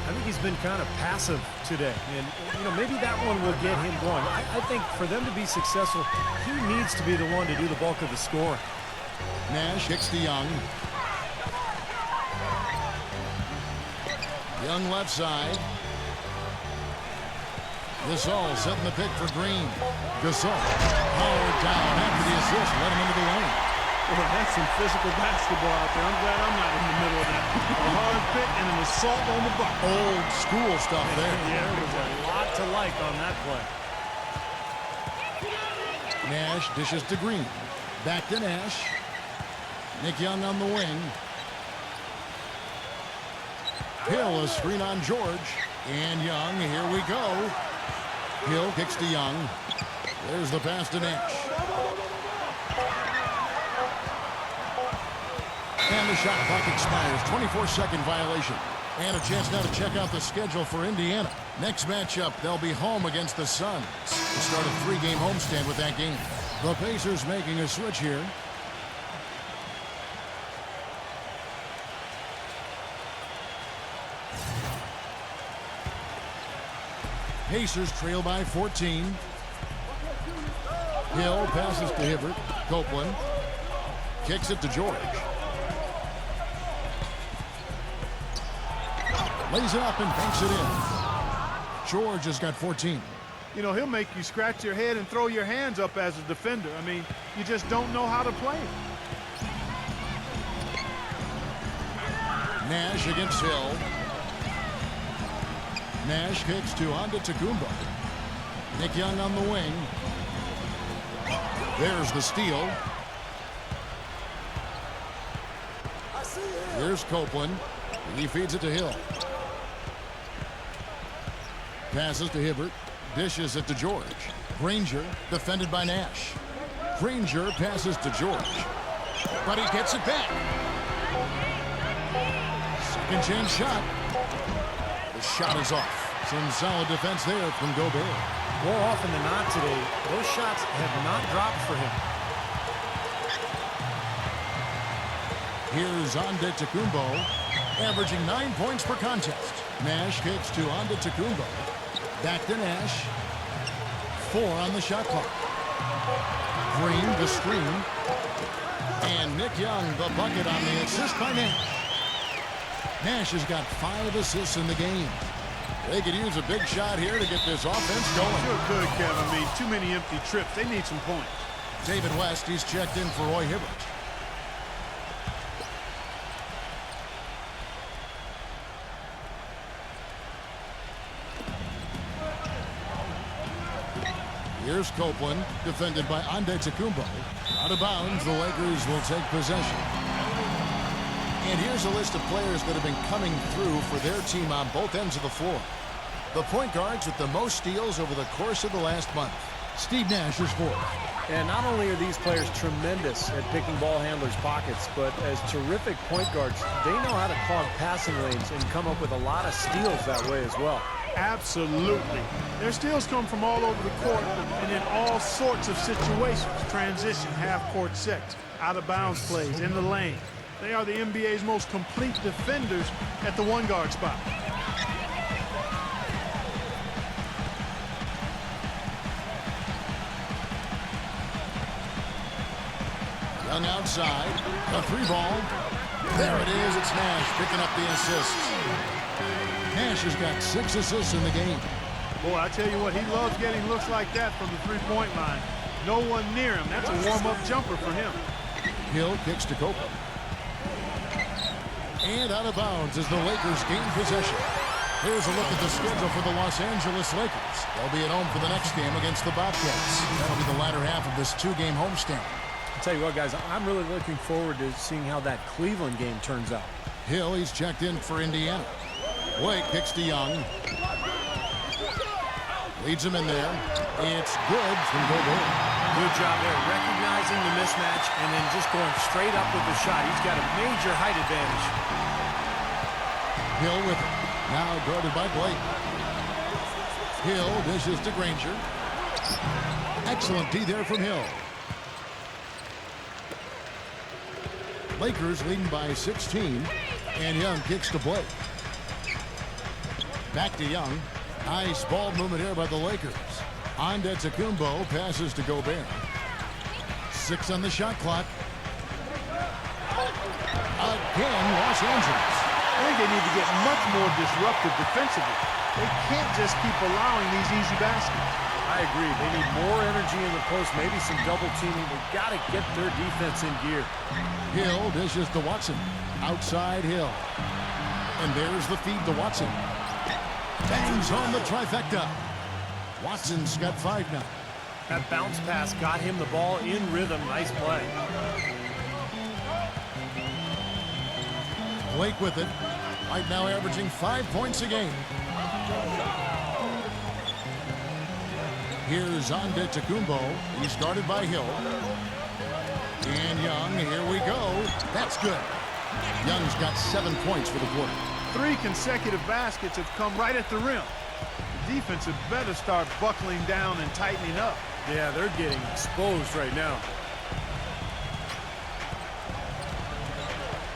I think he's been kind of passive today. And, you know, maybe that one will get him going. I think for them to be successful, he needs to be the one to do the bulk of the scoring. Nash kicks to Young. Young left side. Gasol setting the pick for Green. Gasol powered down after the assist. Let him into the lane. Well, that's some physical basketball out there. I'm glad I'm not in the middle of that. A hard pick and an assault on the bucket. Old school stuff there. Yeah, there was a lot to like on that play. Nash dishes to Green. Back to Nash. Nick Young on the wing. Hill, a screen on George. And Young, here we go. Hill kicks to Young. There's the pass to Nash. And the shot clock expires. 24-second violation. And a chance now to check out the schedule for Indiana. Next matchup, they'll be home against the Suns. To start a 3-game homestand with that game. The Pacers making a switch here. Pacers trail by 14. Hill passes to Hibbert. Copeland kicks it to George. Lays it up and banks it in. George has got 14. You know, he'll make you scratch your head and throw your hands up as a defender. I mean, you just don't know how to play it. Nash against Hill. Nash kicks to Antetokounmpo. Nick Young on the wing. There's the steal. Here's Copeland. He feeds it to Hill. Passes to Hibbert. Dishes it to George. Granger defended by Nash. Granger passes to George. But he gets it back. Second chance shot. The shot is off. Some solid defense there from Gobert. More often than not today, those shots have not dropped for him. Here's Antetokounmpo, averaging 9 points per contest. Nash kicks to Antetokounmpo. Back to Nash. 4 on the shot clock. Green the screen. And Nick Young the bucket on the assist by Nash. Nash has got 5 assists in the game. They could use a big shot here to get this offense going. Sure could, Kevin. I mean, too many empty trips. They need some points. David West, he's checked in for Roy Hibbert. Here's Copeland, defended by Antetokounmpo. Out of bounds, the Lakers will take possession. And here's a list of players that have been coming through for their team on both ends of the floor. The point guards with the most steals over the course of the last month. Steve Nash is fourth. And not only are these players tremendous at picking ball handlers' pockets, but as terrific point guards, they know how to clog passing lanes and come up with a lot of steals that way as well. Absolutely. Their steals come from all over the court and in all sorts of situations. Transition, half-court sets, out-of-bounds plays, in the lane. They are the NBA's most complete defenders at the one-guard spot. Young outside, a 3-ball. There it is, it's Nash picking up the assist. Nash has got 6 assists in the game. Boy, I tell you what, he loves getting looks like that from the three-point line. No one near him. That's a warm-up jumper for him. Hill kicks to Copeland. And out of bounds as the Lakers gain possession. Here's a look at the schedule for the Los Angeles Lakers. They'll be at home for the next game against the Bobcats. That'll be the latter half of this 2-game homestand. I'll tell you what, guys, I'm really looking forward to seeing how that Cleveland game turns out. Hill, he's checked in for Indiana. Blake kicks to Young. Leads him in there. It's good from Gobert. Good job there, recognizing the mismatch and then just going straight up with the shot. He's got a major height advantage. Hill with it. Now guarded by Blake. Hill dishes to Granger. Excellent D there from Hill. Lakers leading by 16. And Young kicks to Blake. Back to Young. Nice ball movement here by the Lakers. Antetokounmpo passes to Gobert. 6 on the shot clock. Again, Los Angeles. I think they need to get much more disruptive defensively. They can't just keep allowing these easy baskets. I agree. They need more energy in the post, maybe some double teaming. They've got to get their defense in gear. Hill dishes to Watson. Outside Hill. And there's the feed to Watson. Bangs home the trifecta. Watson's got 5 now. That bounce pass got him the ball in rhythm. Nice play. Blake with it. Right now averaging 5 points a game. Here's Antetokounmpo. He's guarded by Hill. And Young, here we go. That's good. Young's got 7 points for the quarter. 3 consecutive baskets have come right at the rim. The defense had better start buckling down and tightening up. Yeah, they're getting exposed right now.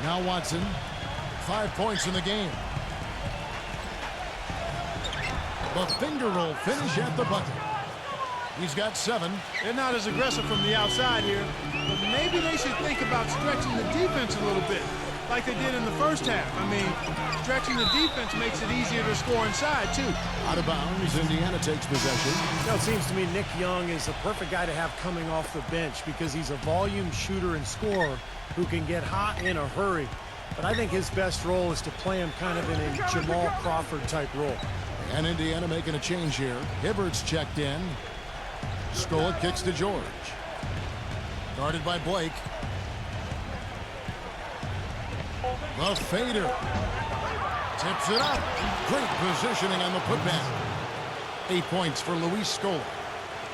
Now Watson, 5 points in the game. The finger roll finish at the bucket. He's got 7. They're not as aggressive from the outside here, but maybe they should think about stretching the defense a little bit, like they did in the first half. I mean, stretching the defense makes it easier to score inside, too. Out of bounds, Indiana takes possession. You know, it seems to me Nick Young is the perfect guy to have coming off the bench because he's a volume shooter and scorer who can get hot in a hurry. But I think his best role is to play him kind of in a Jamal Crawford type role. And Indiana making a change here. Hibbert's checked in. Scola kicks to George. Guarded by Blake. The fader. Tips it up. Great positioning on the putback. 8 points for Luis Scola.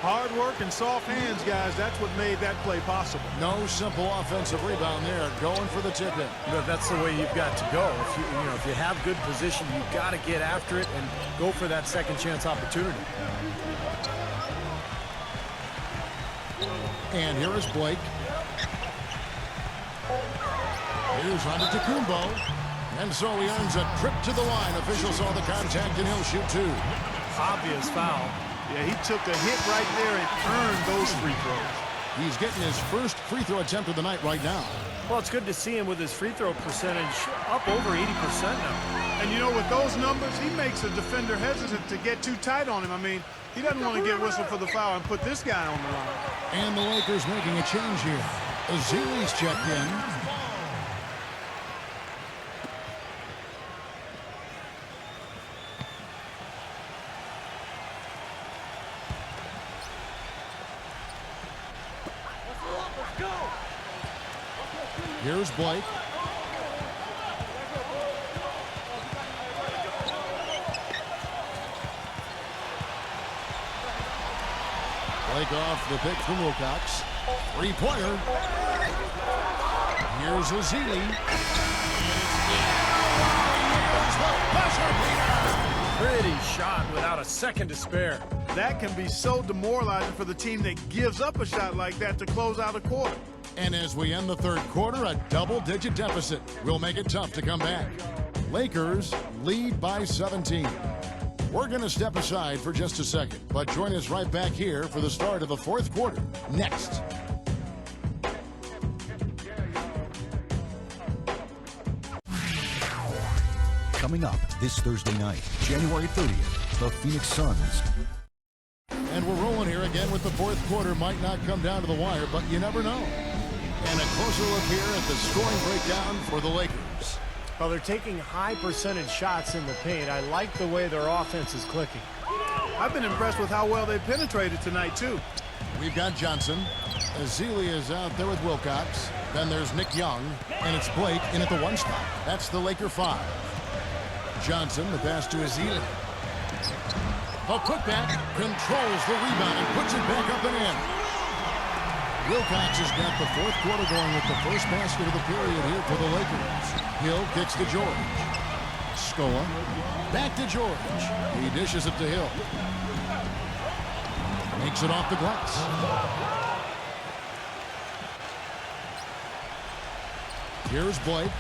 Hard work and soft hands, guys. That's what made that play possible. No simple offensive rebound there. Going for the tip-in. But that's the way you've got to go. If you have good position, you've got to get after it and go for that second chance opportunity. And here is Blake. Here's Antetokounmpo. And so he earns a trip to the line. Officials saw the contact and he'll shoot 2. Obvious foul. Yeah, he took a hit right there and earned those free throws. He's getting his first free throw attempt of the night right now. Well, it's good to see him with his free throw percentage up over 80% now. And you know, with those numbers, he makes a defender hesitant to get too tight on him. I mean, he doesn't want to get whistled for the foul and put this guy on the line. And the Lakers making a change here. Ezeli's checked in. Here's Blake. Blake off the pick from Wilcox. Three-pointer. Here's Ezeli. Pretty shot without a second to spare. That can be so demoralizing for the team that gives up a shot like that to close out a quarter. And as we end the third quarter, a double-digit deficit will make it tough to come back. Lakers lead by 17. We're going to step aside for just a second, but join us right back here for the start of the fourth quarter next. Coming up this Thursday night, January 30th, the Phoenix Suns. And we're rolling here again with the fourth quarter. Might not come down to the wire, but you never know. And a closer look here at the scoring breakdown for the Lakers. Well, they're taking high percentage shots in the paint. I like the way their offense is clicking. I've been impressed with how well they penetrated tonight, too. We've got Johnson. Ezeli is out there with Wilcox. Then there's Nick Young, and it's Blake in at the one spot. That's the Laker 5. Johnson, the pass to Ezeli. A putback, controls the rebound and puts it back up and in. Wilcox has got the fourth quarter going with the first basket of the period here for the Lakers. Hill kicks to George. Scola, back to George. He dishes it to Hill. Makes it off the glass. Here's Blake.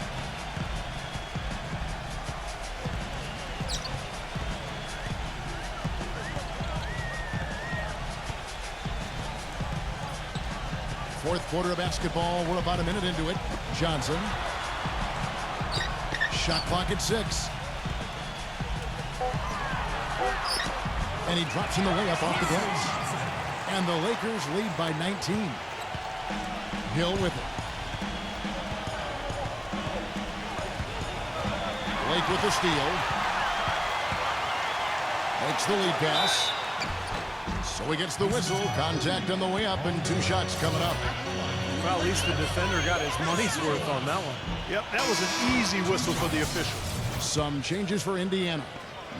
Fourth quarter of basketball. We're about a minute into it. Johnson. Shot clock at 6. And he drops in the layup off the glass. And the Lakers lead by 19. Hill with it. Blake with the steal. Makes the lead pass. So he gets the whistle. Contact on the way up and 2 shots coming up. Well, at least the defender got his money's worth on that one. Yep, that was an easy whistle for the official. Some changes for Indiana.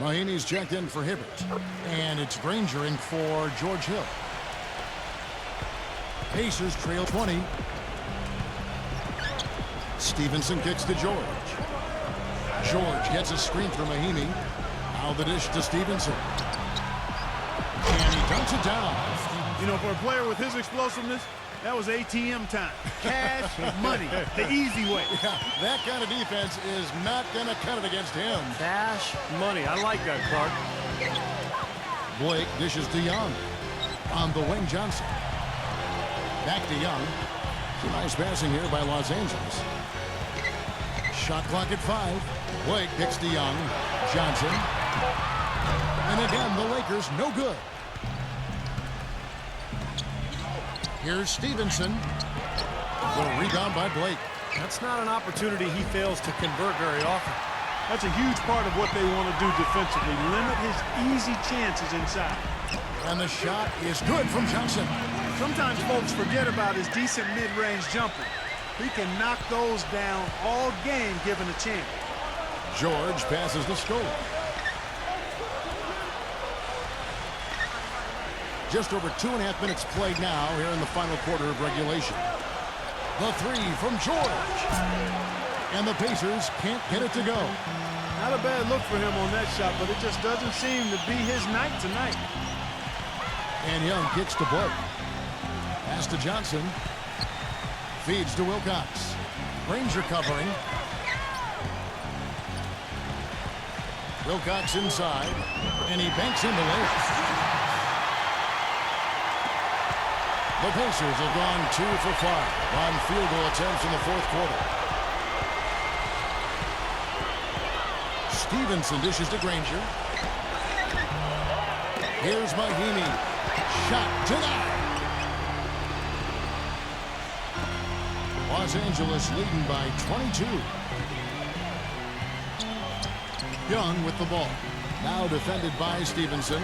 Mahinmi's checked in for Hibbert. And it's Granger in for George Hill. Pacers trail 20. Stevenson kicks to George. George gets a screen from Mahinmi. Now the dish to Stevenson. And he dunks it down. You know, for a player with his explosiveness, that was ATM time. Cash money, the easy way. Yeah, that kind of defense is not going to cut it against him. Cash money. I like that, Clark. Blake dishes to Young. On the wing, Johnson. Back to Young. Some nice passing here by Los Angeles. Shot clock at 5. Blake kicks to Young. Johnson. And again, the Lakers no good. Here's Stevenson. The rebound by Blake. That's not an opportunity he fails to convert very often. That's a huge part of what they want to do defensively. Limit his easy chances inside. And the shot is good from Johnson. Sometimes folks forget about his decent mid-range jumper. He can knock those down all game given a chance. George passes to Scola. Just over 2.5 minutes played now here in the final quarter of regulation. The 3 from George. And the Pacers can't get it to go. Not a bad look for him on that shot, but it just doesn't seem to be his night tonight. And Young kicks to Blake. Pass to Johnson. Feeds to Wilcox. Granger covering. Wilcox inside. And he banks in the layup. The Pacers have gone 2 for 5 on field goal attempts in the fourth quarter. Stevenson dishes to Granger. Here's Amiejhayng. Shot denied. Los Angeles leading by 22. Young with the ball. Now defended by Stevenson.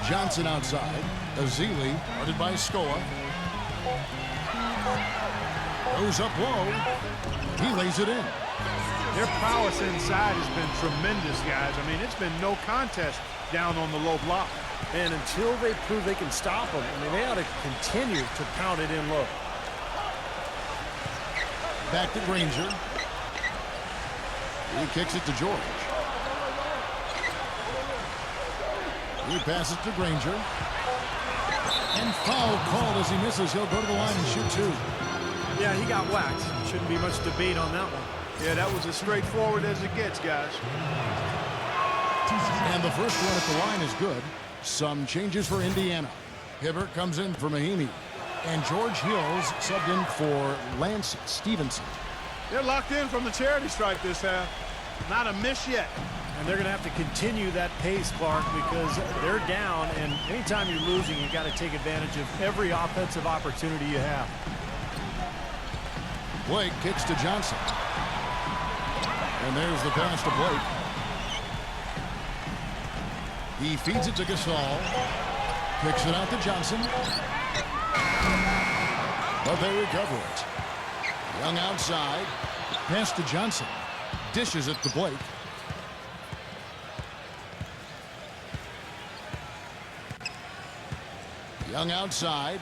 Johnson outside. Azili guarded by Scola. Goes up low. He lays it in. Their prowess inside has been tremendous, guys. I mean, it's been no contest down on the low block. And until they prove they can stop them, I mean, they ought to continue to pound it in low. Back to Granger. He kicks it to George. He passes to Granger. And foul called as he misses. He'll go to the line and shoot 2. Yeah, he got whacked. Shouldn't be much debate on that one. Yeah, that was as straightforward as it gets, guys. And the first one at the line is good. Some changes for Indiana. Hibbert comes in for Amiejhayng. And George Hills subbed in for Lance Stevenson. They're locked in from the charity stripe this half. Not a miss yet. And they're going to have to continue that pace, Clark, because they're down. And anytime you're losing, you've got to take advantage of every offensive opportunity you have. Blake kicks to Johnson. And there's the pass to Blake. He feeds it to Gasol. Kicks it out to Johnson. But they recover it. Young outside. Pass to Johnson. Dishes it to Blake. Young outside.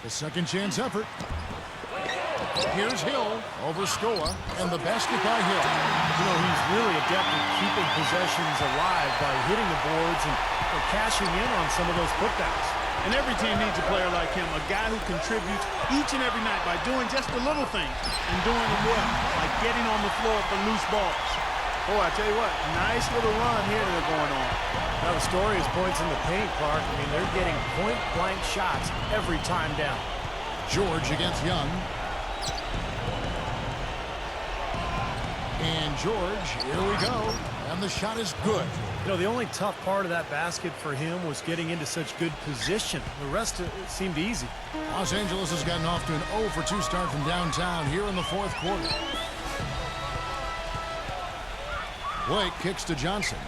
The second chance effort. Here's Hill over Scola, and the basket by Hill. You know, he's really adept at keeping possessions alive by hitting the boards and cashing in on some of those putbacks. And every team needs a player like him, a guy who contributes each and every night by doing just the little things and doing them well, like getting on the floor for loose balls. Oh, I tell you what, nice little run here that they're going on. Now the story is points in the paint, Clark. I mean, they're getting point-blank shots every time down. George against Young. And George, here we go. And the shot is good. You know, the only tough part of that basket for him was getting into such good position. The rest of it seemed easy. Los Angeles has gotten off to an 0 for 2 start from downtown here in the fourth quarter. Blake kicks to Johnson.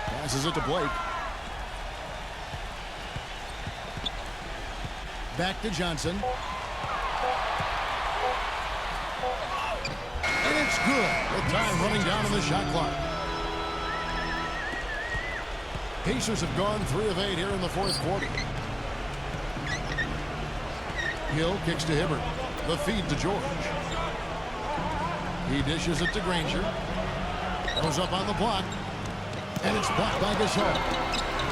Passes it to Blake. Back to Johnson. And it's good with time running down on the shot clock. Pacers have gone 3 of 8 here in the fourth quarter. Hill kicks to Hibbert. The feed to George. He dishes it to Granger. Goes up on the block. And it's blocked by Gasol.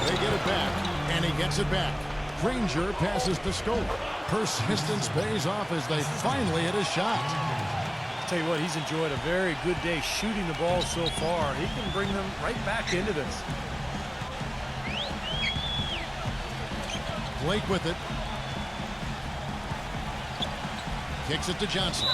They get it back. And he gets it back. Granger passes to Scola. Persistence pays off as they finally hit a shot. I'll tell you what, he's enjoyed a very good day shooting the ball so far. He can bring them right back into this. Blake with it. Kicks it to Johnson.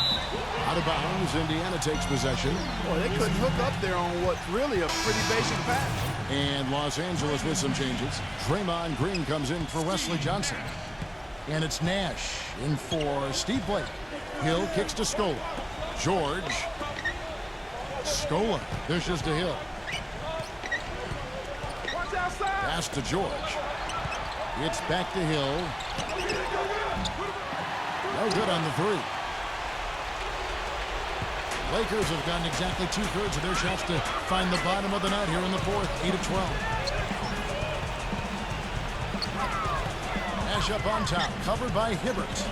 Out of bounds. Indiana takes possession. Boy, they couldn't hook up there on what's really a pretty basic pass. And Los Angeles with some changes. Draymond Green comes in for Wesley Johnson. And it's Nash in for Steve Blake. Hill kicks to Scola. George. Scola dishes to Hill. Pass to George. It's back to Hill. No good on the 3. Lakers have gotten exactly 2/3 of their shots to find the bottom of the net here in the fourth. 8 of 12. Nash up on top, covered by Hibbert.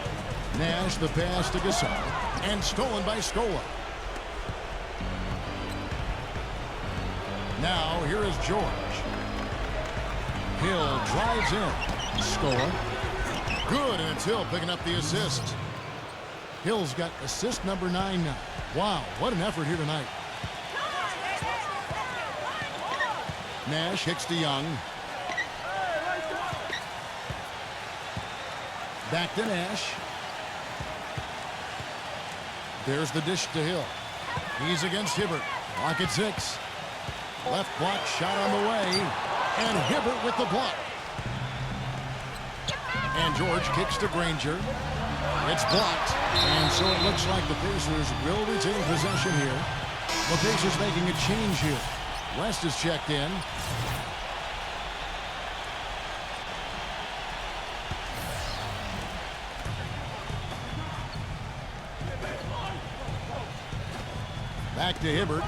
Nash the pass to Gasol, and stolen by Scola. Now here is George. Hill drives in. Scola. Good, and it's Hill picking up the assist. Hill's got assist number 9 now. Wow, what an effort here tonight. Nash kicks to Young. Back to Nash. There's the dish to Hill. He's against Hibbert. Block at 6. Left block shot on the way. And Hibbert with the block. And George kicks to Granger. It's blocked. And so it looks like the Pacers will retain possession here. The Pacers making a change here. West is checked in. Back to Hibbert.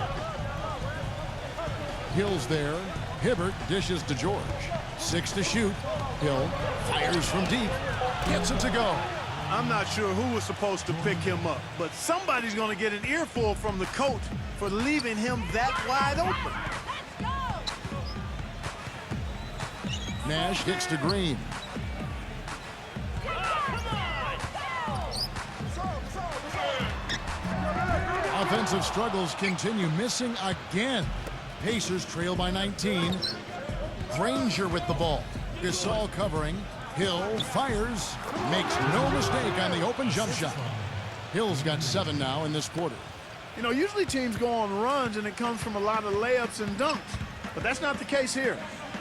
Hill's there. Hibbert dishes to George. 6 to shoot. Hill fires from deep. Gets it to go. I'm not sure who was supposed to pick him up, but somebody's going to get an earful from the coach for leaving him that wide open. Nash kicks to Green. Offensive struggles continue. Missing again. Pacers trail by 19. Granger with the ball. Gasol covering. Hill fires. Makes no mistake on the open jump shot. Hill's got 7 now in this quarter. You know, usually teams go on runs and it comes from a lot of layups and dunks, but that's not the case here.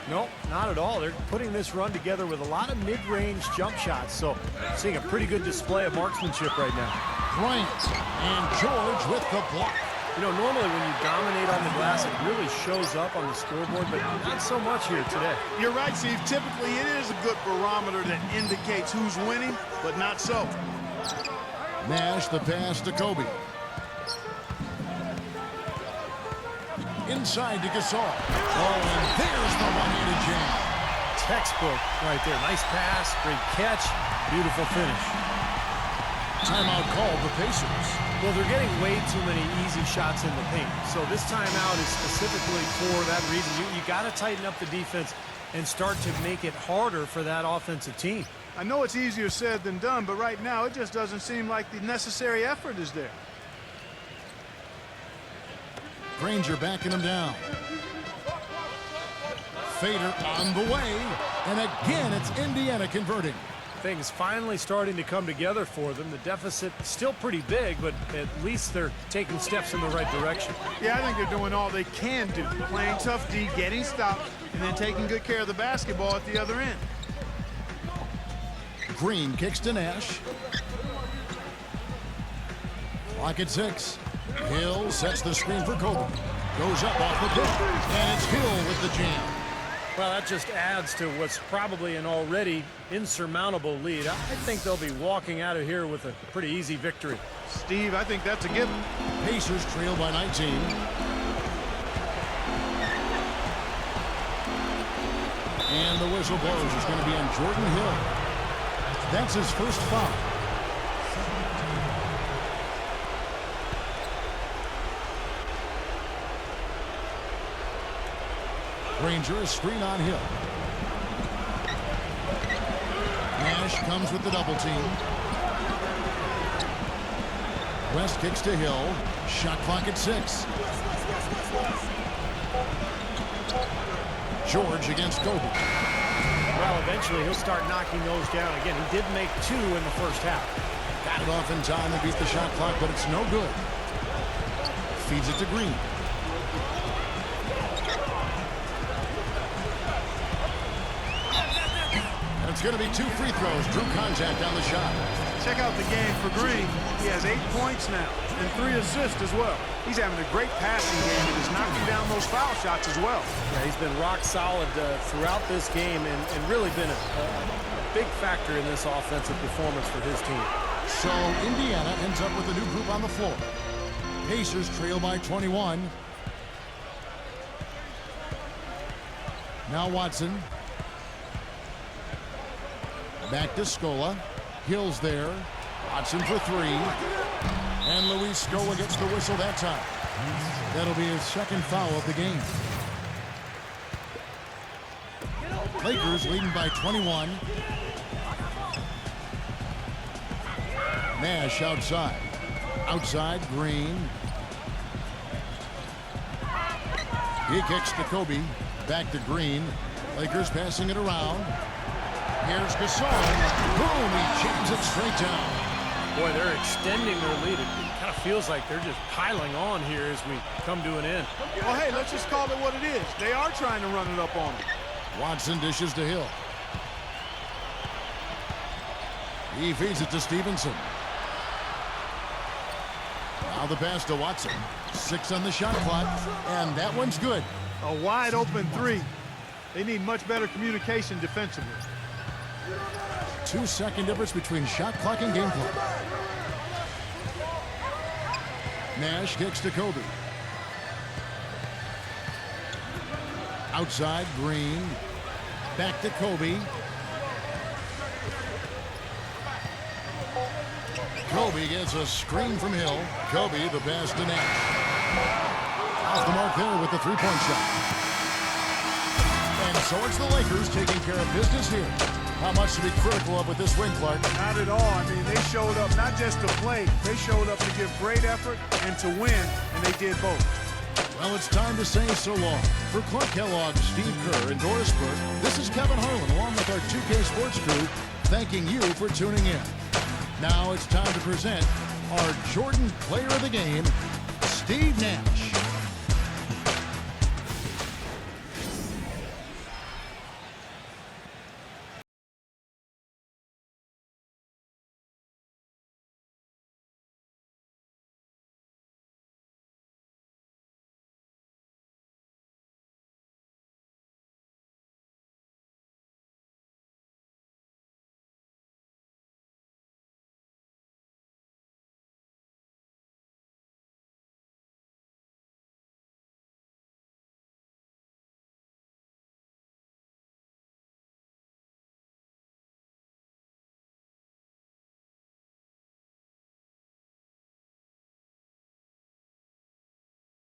Nope, not at all. They're putting this run together with a lot of mid-range jump shots, so seeing a pretty good display of marksmanship right now. Bryant and George with the block. You know, normally when you dominate on the glass, it really shows up on the scoreboard, but not so much here today. You're right, Steve. Typically, it is a good barometer that indicates who's winning, but not so. Nash the pass to Kobe. Inside to Gasol. Oh, and there's the one-handed jam. Textbook right there. Nice pass, great catch, beautiful finish. Timeout called the Pacers. Well, they're getting way too many easy shots in the paint. So this timeout is specifically for that reason. You got to tighten up the defense and start to make it harder for that offensive team. I know it's easier said than done, but right now it just doesn't seem like the necessary effort is there. Granger backing him down. Fader on the way. And again, it's Indiana converting. Things finally starting to come together for them. The deficit still pretty big, but at least they're taking steps in the right direction. Yeah, I think they're doing all they can do. Playing tough D, getting stops, and then taking good care of the basketball at the other end. Green kicks to Nash. Clock at 6. Hill sets the screen for Kobe. Goes up off the pick. And it's Hill with the jam. Well, that just adds to what's probably an already insurmountable lead. I think they'll be walking out of here with a pretty easy victory. Steve, I think that's a given. Pacers trail by 19. And the whistle blows. It's going to be on Jordan Hill. That's his first foul. Granger is screen on Hill. Nash comes with the double team. West kicks to Hill. Shot clock at 6. George against Kobe. Well, eventually he'll start knocking those down. Again, he did make 2 in the first half. Got it off in time to beat the shot clock, but it's no good. Feeds it to Green. It's going to be 2 free throws. Drew contact on the shot. Check out the game for Green. He has 8 points now and 3 assists as well. He's having a great passing game and is knocking down those foul shots as well. Yeah, he's been rock solid throughout this game and really been a big factor in this offensive performance for his team. So Indiana ends up with a new group on the floor. Pacers trail by 21. Now Watson. Back to Scola. Hill's there. Watson for 3. And Luis Scola gets the whistle that time. That'll be his second foul of the game. Lakers leading by 21. Nash outside. Outside, Green. He kicks to Kobe. Back to Green. Lakers passing it around. Here's Gasol. Boom, he jams it straight down. Boy, they're extending their lead. It kind of feels like they're just piling on here as we come to an end. Well, hey, let's just call it what it is. They are trying to run it up on them. Watson dishes to Hill. He feeds it to Stevenson. Now the pass to Watson. 6 on the shot clock, and that one's good. A wide open 3. They need much better communication defensively. 2-second difference between shot clock and game clock. Nash kicks to Kobe. Outside, Green. Back to Kobe. Kobe gets a screen from Hill. Kobe, the pass to Nash. Off the mark there with the three-point shot. And so it's the Lakers taking care of business here. How much to be critical of with this win, Clark? Not at all. I mean, they showed up not just to play. They showed up to give great effort and to win, and they did both. Well, it's time to say so long. For Clark Kellogg, Steve Kerr, and Doris Burke, this is Kevin Harlan, along with our 2K Sports crew, thanking you for tuning in. Now it's time to present our Jordan Player of the Game, Steve Nash.